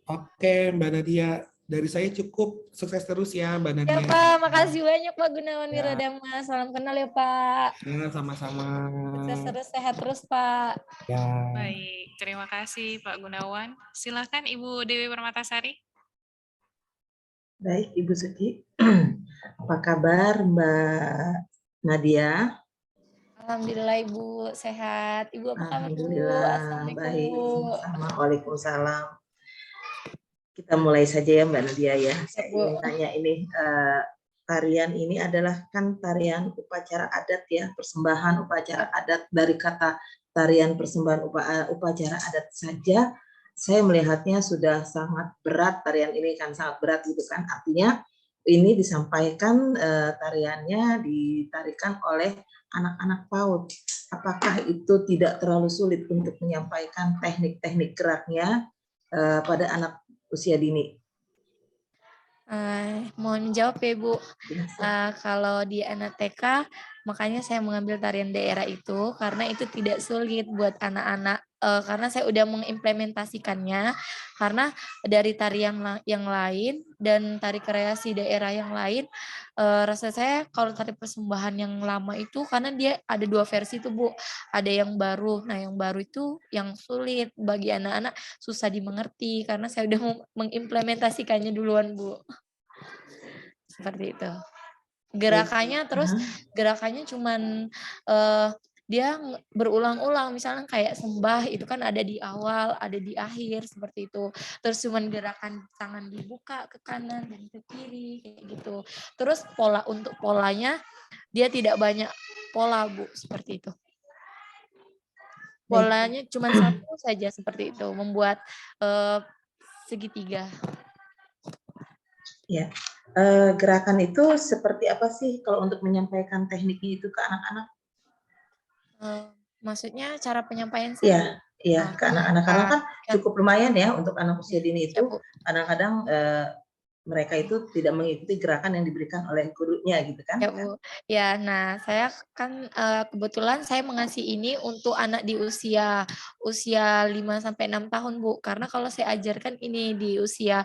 Oke, Mbak Nadia, dari saya cukup sukses terus ya, Mbak Ya Nadia. Pak, makasih banyak Pak Gunawan Ya, Wiradama. Salam kenal ya Pak. ya sama-sama. Sukses terus, sehat terus Pak. Ya. Baik, terima kasih Pak Gunawan. Silakan Ibu Dewi Permatasari. Baik, Ibu Suci. Apa kabar Mbak Nadia? Alhamdulillah Ibu sehat. Ibu apa kabar Bu? Alhamdulillah, Assalamualaikum baik. Bu. Sama-sama. Waalaikumsalam. Kita mulai saja ya Mbak Nadia ya. Ya Saya Bu. ingin tanya ini, tarian ini adalah kan tarian upacara adat ya, persembahan upacara adat. Dari kata tarian persembahan upacara adat saja, saya melihatnya sudah sangat berat, tarian ini kan sangat berat gitu kan. Artinya ini disampaikan tariannya ditarikan oleh anak-anak PAUD. Apakah itu tidak terlalu sulit untuk menyampaikan teknik-teknik geraknya pada anak usia dini? Mohon menjawab ya Bu. Ya, siap. Kalau di anak TK, makanya saya mengambil tarian daerah itu karena itu tidak sulit buat anak-anak karena saya udah mengimplementasikannya, karena dari tari yang lain dan tari kreasi daerah yang lain, rasa saya kalau tari persembahan yang lama itu karena dia ada 2 versi tuh Bu, ada yang baru. Nah yang baru itu yang sulit bagi anak-anak, susah dimengerti karena saya udah mengimplementasikannya duluan Bu. Seperti itu. Gerakannya terus gerakannya cuman dia berulang-ulang, misalnya kayak sembah itu kan ada di awal, ada di akhir seperti itu. Terus cuman gerakan tangan dibuka ke kanan dan ke kiri kayak gitu. Terus untuk polanya dia tidak banyak pola Bu, seperti itu. Polanya cuman satu saja seperti itu, membuat segitiga. Ya, gerakan itu seperti apa sih kalau untuk menyampaikan tekniknya itu ke anak-anak? Maksudnya cara penyampaian saya? Iya, ke anak-anak karena kan cukup lumayan ya untuk anak usia dini itu kadang-kadang mereka itu tidak mengikuti gerakan yang diberikan oleh gurunya gitu kan? Ya Bu, ya. Nah saya kan kebetulan saya mengasih ini untuk anak di usia 5-6 tahun Bu, karena kalau saya ajarkan ini di usia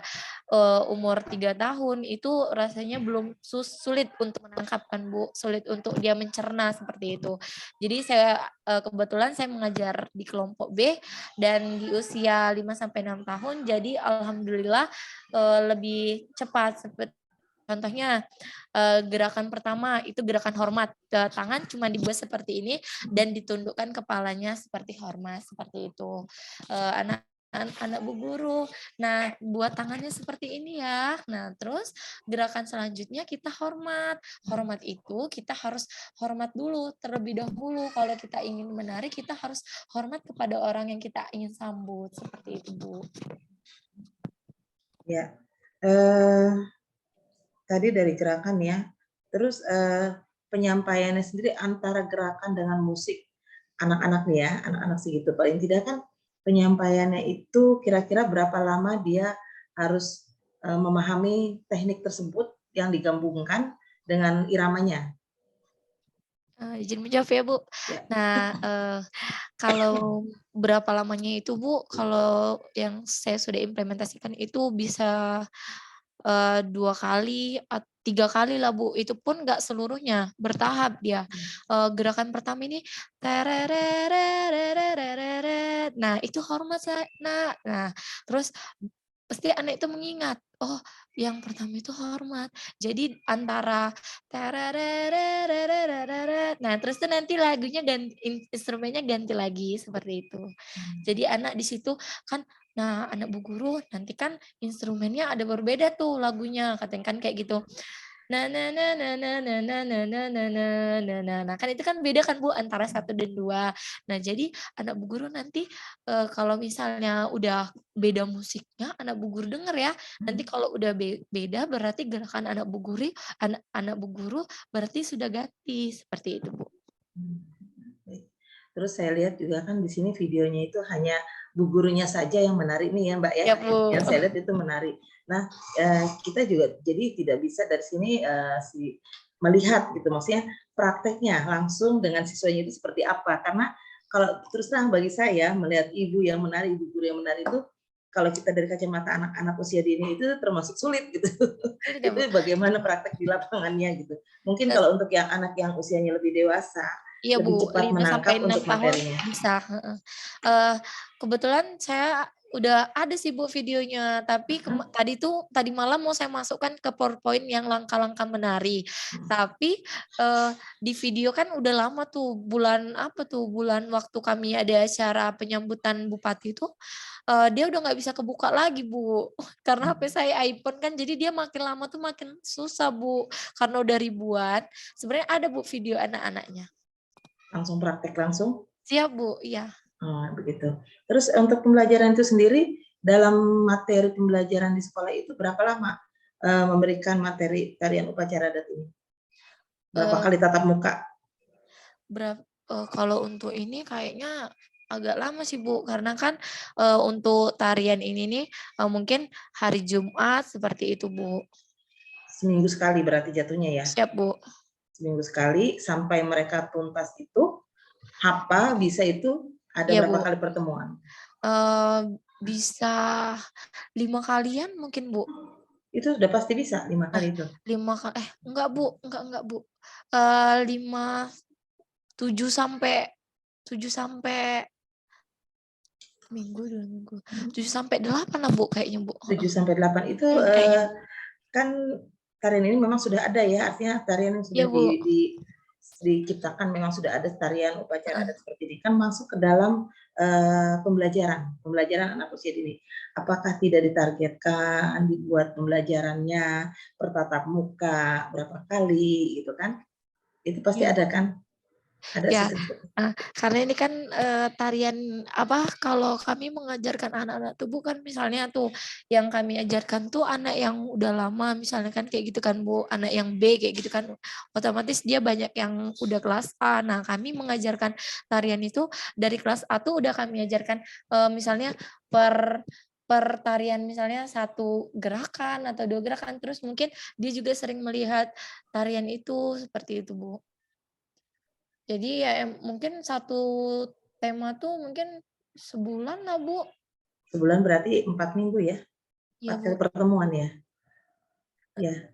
umur 3 tahun itu rasanya belum sulit untuk menangkap kan Bu, sulit untuk dia mencerna seperti itu. Jadi saya kebetulan saya mengajar di kelompok B dan di usia 5-6 tahun, jadi alhamdulillah lebih cepat. Contohnya gerakan pertama itu gerakan hormat, tangan cuma dibuat seperti ini dan ditundukkan kepalanya seperti hormat, seperti itu. Anak Bu Guru, nah buat tangannya seperti ini ya. Nah terus gerakan selanjutnya kita hormat. Hormat itu kita harus hormat dulu terlebih dahulu. Kalau kita ingin menari kita harus hormat kepada orang yang kita ingin sambut, seperti itu Bu. Ya, tadi dari gerakan ya, terus penyampaiannya sendiri antara gerakan dengan musik anak-anak nih ya, anak-anak segitu paling tidak kan penyampaiannya itu kira-kira berapa lama dia harus memahami teknik tersebut yang digabungkan dengan iramanya. Izin menjawab ya Bu. Nah kalau berapa lamanya itu Bu, kalau yang saya sudah implementasikan itu bisa 2 kali, 3 kali lah Bu, itu pun nggak seluruhnya, bertahap dia. Gerakan pertama ini terererererereret, nah itu hormat Nak. Nah terus pasti anak itu mengingat, oh yang pertama itu hormat. Jadi antara terererererereret, nah terus tuh nanti lagunya instrumennya ganti lagi seperti itu. Jadi anak di situ kan, nah anak Bu Guru nanti kan instrumennya ada berbeda tuh lagunya, katanya kan kayak gitu. Nah kan itu kan beda kan Bu antara 1 dan 2. Nah jadi anak Bu Guru nanti kalau misalnya udah beda musiknya anak Bu Guru denger ya. Nanti kalau udah beda berarti gerakan anak Bu Guru berarti sudah ganti, seperti itu Bu. Terus saya lihat juga kan di sini videonya itu hanya Bu Gurunya saja yang menari nih ya Mbak ya. Ya, Bu. Yang saya lihat itu menari. Nah kita juga jadi tidak bisa dari sini melihat gitu, maksudnya prakteknya langsung dengan siswanya itu seperti apa. Karena kalau terus terang bagi saya melihat ibu yang menari, ibu guru yang menari itu kalau kita dari kacamata anak-anak usia dini itu termasuk sulit gitu. Itu bagaimana praktek di lapangannya gitu. Mungkin kalau untuk yang anak yang usianya lebih dewasa, iya lebih Bu, cepat 5 menangkap sampai 6 untuk tahun materinya. bisa. Kebetulan saya udah ada sih Bu videonya, tapi tadi malam mau saya masukkan ke PowerPoint yang langkah-langkah menari. Tapi di video kan udah lama tuh, bulan waktu kami ada acara penyambutan bupati itu, dia udah nggak bisa kebuka lagi Bu, karena HP saya iPhone kan, jadi dia makin lama tuh makin susah Bu, karena udah ribuan. Sebenarnya ada Bu video anak-anaknya. Langsung praktek langsung? Siap Bu, iya. Begitu. Terus untuk pembelajaran itu sendiri, dalam materi pembelajaran di sekolah itu berapa lama memberikan materi tarian upacara adat ini? Berapa kali tatap muka? Kalau untuk ini kayaknya agak lama sih Bu, karena kan untuk tarian ini nih mungkin hari Jumat seperti itu Bu. Seminggu sekali berarti jatuhnya ya? Siap Bu. Seminggu sekali sampai mereka tuntas itu, hafal bisa itu Ada Iya, berapa Bu. kali pertemuan? Bisa 5 kalian mungkin, Bu. Itu sudah pasti bisa 5 kali itu. 5 kali, enggak, Bu. Enggak, Bu. 7 sampai minggu, 2 minggu. 7 sampai 8 lah, Bu, kayaknya, Bu. 7 sampai 8 itu Kayaknya. kan tarian ini memang sudah ada ya, artinya tarian yang sudah Iya, Bu. diciptakan, memang sudah ada tarian upacara adat seperti ini, kan masuk ke dalam pembelajaran anak usia dini. Apakah tidak ditargetkan dibuat pembelajarannya bertatap muka berapa kali gitu kan? Itu pasti Iya, ada kan? Ada Ya, sistem. karena ini kan tarian kalau kami mengajarkan anak-anak tuh bukan misalnya tuh yang kami ajarkan tuh anak yang udah lama misalnya kan kayak gitu kan Bu, anak yang B kayak gitu kan otomatis dia banyak yang udah kelas A. Nah, kami mengajarkan tarian itu dari kelas A tuh udah kami ajarkan misalnya per tarian misalnya 1 gerakan atau 2 gerakan, terus mungkin dia juga sering melihat tarian itu seperti itu, Bu. Jadi ya mungkin 1 tema tuh mungkin sebulan lah, Bu. Sebulan berarti 4 minggu ya? Iya, 4 Bu. kali pertemuan ya? Ya.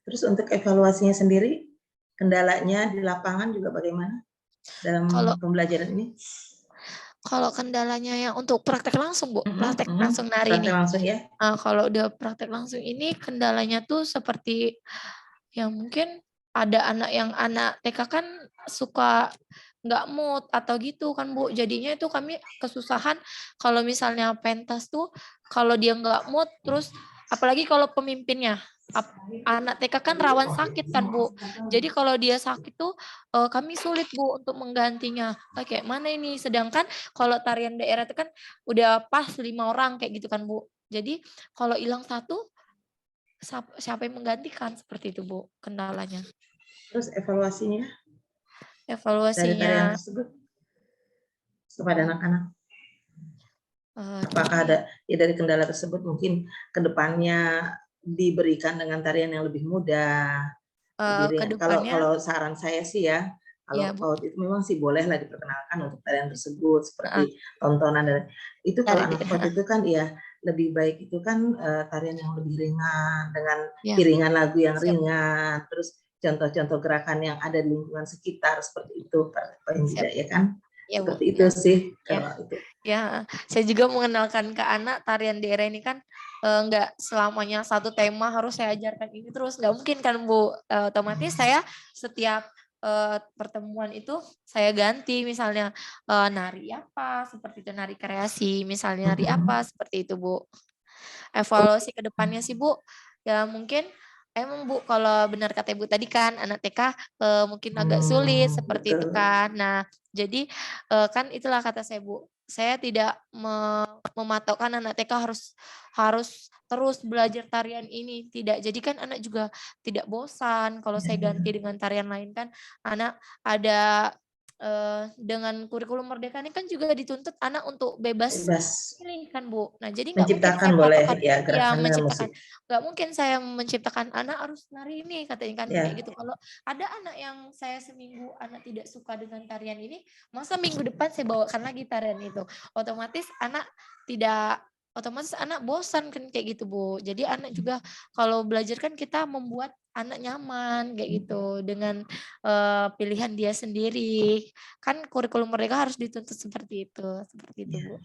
Terus untuk evaluasinya sendiri, kendalanya di lapangan juga bagaimana dalam Kalau pembelajaran ini? kalau kendalanya yang untuk praktek langsung, Bu, praktek langsung nari Praktek ini. langsung ya? Kalau udah praktek langsung ini kendalanya tuh seperti ya mungkin ada anak TK kan suka nggak mood atau gitu kan, Bu. Jadinya itu kami kesusahan kalau misalnya pentas tuh kalau dia nggak mood terus apalagi kalau pemimpinnya anak TK kan rawan sakit kan, Bu. Jadi kalau dia sakit tuh kami sulit, Bu, untuk menggantinya. Kayak mana ini? Sedangkan kalau tarian daerah itu kan udah pas 5 orang kayak gitu kan, Bu. Jadi kalau hilang 1 siapa yang menggantikan seperti itu, Bu, kendalanya. Terus evaluasinya dari tarian Evaluasinya tersebut kepada anak-anak? Apakah gini, ada ya dari kendala tersebut mungkin ke depannya diberikan dengan tarian yang lebih mudah, lebih ke ringan. depannya Kalau saran saya sih ya, ya, kalau Bu, PAUD itu memang sih bolehlah diperkenalkan untuk tarian tersebut heeh, seperti tontonan dan itu kalau dari anak PAUD itu kan ya lebih baik itu kan tarian yang lebih ringan dengan ya, iringan lagu yang siap, ringan, terus contoh-contoh gerakan yang ada di lingkungan sekitar seperti itu paling siap. tidak ya kan? Ya, Bu, Seperti itu ya. sih Ya. kalau itu. Ya, saya juga mengenalkan ke anak tarian daerah ini kan nggak selamanya 1 tema harus saya ajarkan ini terus, nggak mungkin kan, Bu. Otomatis saya setiap pertemuan itu saya ganti misalnya nari apa seperti itu, nari kreasi misalnya nari apa seperti itu, Bu. Evaluasi ke depannya sih, Bu, ya mungkin emang, Bu, kalau benar kata Ibu tadi kan anak TK mungkin agak sulit seperti itu Betul. kan. Nah, jadi kan itulah kata saya, Bu, saya tidak mematokkan anak TK harus terus belajar tarian ini, tidak. Jadi kan anak juga tidak bosan kalau saya ganti dengan tarian lain kan anak ada dengan kurikulum merdeka ini kan juga dituntut anak untuk bebas Bebas pilih kan, Bu. Nah, jadi nggak mungkin menciptakan saya boleh patokkan ya ya gerakan dengan musik. menciptakan. Nggak mungkin saya menciptakan anak harus nari ini katanya kan Ya. kayak gitu. Kalau ada anak yang saya seminggu anak tidak suka dengan tarian ini, masa minggu depan saya bawakan lagi tarian itu. Otomatis anak bosan kan kayak gitu, Bu. Jadi anak juga kalau belajar kan kita membuat anak nyaman kayak gitu dengan pilihan dia sendiri. Kan kurikulum mereka harus dituntut seperti itu, Ya. Bu.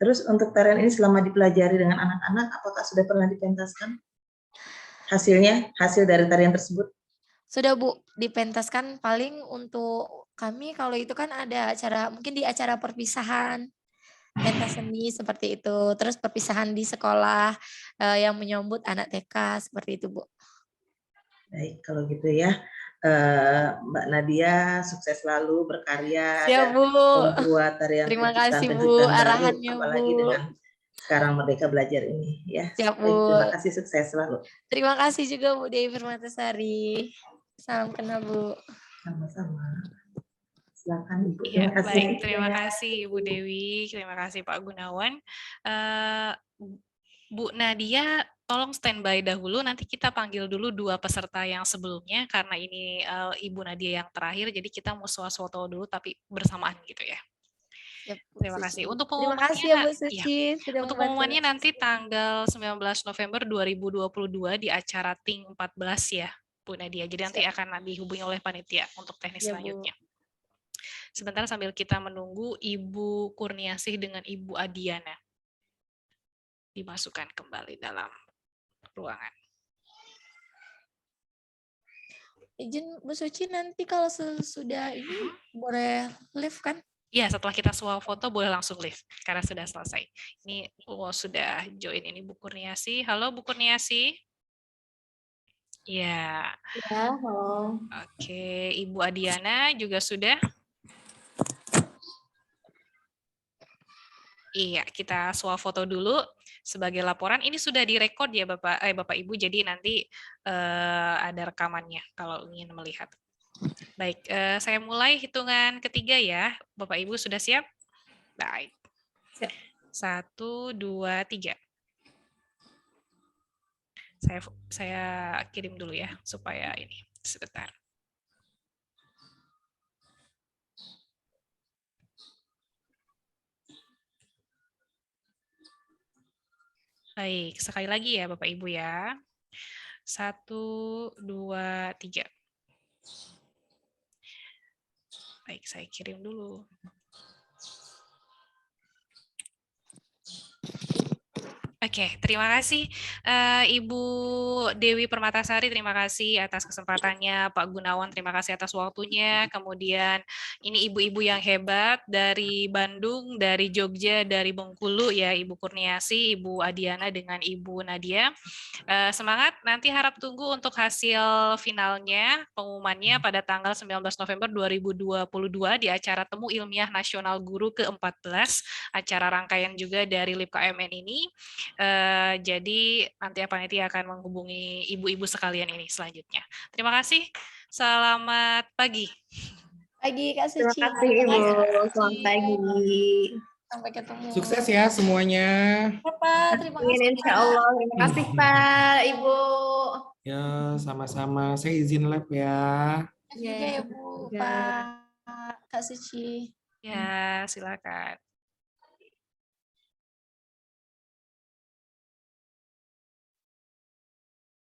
Terus untuk tarian ini selama dipelajari dengan anak-anak, apakah sudah pernah dipentaskan? Hasil dari tarian tersebut? Sudah, Bu, dipentaskan paling untuk kami kalau itu kan ada acara, mungkin di acara perpisahan, pentas seni seperti itu. Terus perpisahan di sekolah yang menyambut anak TK seperti itu, Bu. Baik, kalau gitu ya. Mbak Nadia sukses selalu berkarya Siap, dan Bu. membuat tarian Terima kasih, Bu, kejutan-kejutan baru, arahannya, apalagi Bu. dengan sekarang Merdeka Belajar ini ya. Siap, Bu. Baik, terima kasih, sukses selalu. Terima kasih juga, Bu Dewi Permatasari. Salam kenal, Bu. Sama-sama. Silakan Ibu. Iya, Terima kasih. baik. Terima kasih Ibu Dewi, terima kasih Pak Gunawan. Bu Nadia, tolong standby dahulu. Nanti kita panggil dulu 2 peserta yang sebelumnya karena ini Ibu Nadia yang terakhir. Jadi kita mau swafoto dulu tapi bersamaan gitu ya. Siap, Bu Terima Suci. kasih. Untuk Terima kasih pengumumannya, ya Bu iya. Suci sudah Untuk membantu. pengumumannya nanti tanggal 19 November 2022 di acara Ting 14 ya, Bu Nadia. Jadi nanti Siap. akan dihubungi oleh panitia untuk teknis Ya, Bu. selanjutnya. Sebentar sambil kita menunggu Ibu Kurniasih dengan Ibu Adiana dimasukkan kembali dalam ruangan. Izin Bu Suci nanti kalau sudah ini boleh live kan? Iya, setelah kita swafoto boleh langsung live karena sudah selesai. Ini sudah join ini Bu Kurniasih. Halo Bu Kurniasih. Ya, Ya, halo. oke. Ibu Adiana juga sudah. Iya, kita swafoto dulu sebagai laporan. Ini sudah direkod ya Bapak Ibu, jadi nanti ada rekamannya kalau ingin melihat. Baik, saya mulai hitungan ketiga ya. Bapak Ibu sudah siap? Baik. Siap. 1, 2, 3. Saya kirim dulu ya supaya ini sebentar. Baik, sekali lagi ya Bapak Ibu ya. 1, 2, 3. Baik, saya kirim dulu. Oke, terima kasih Ibu Dewi Permatasari, terima kasih atas kesempatannya, Pak Gunawan, terima kasih atas waktunya, kemudian ini ibu-ibu yang hebat dari Bandung, dari Jogja, dari Bengkulu ya, Ibu Kurniasih, Ibu Adiana dengan Ibu Nadia. Semangat, nanti harap tunggu untuk hasil finalnya, pengumumannya pada tanggal 19 November 2022 di acara Temu Ilmiah Nasional Guru ke-14, acara rangkaian juga dari LIP KMN ini. Jadi nanti panitia akan menghubungi ibu-ibu sekalian ini selanjutnya. Terima kasih. Selamat pagi. Pagi Kak Terima Suci. kasih Ibu. Selamat pagi. Sampai ketemu. Sukses ya semuanya. Pak, terima Amin, kasih. insya Allah. Terima kasih Pak, Ibu. Ya, sama-sama. Saya izin lab ya. Juga ya Bu, Ya. Pak, Kak Suci. Ya, silakan.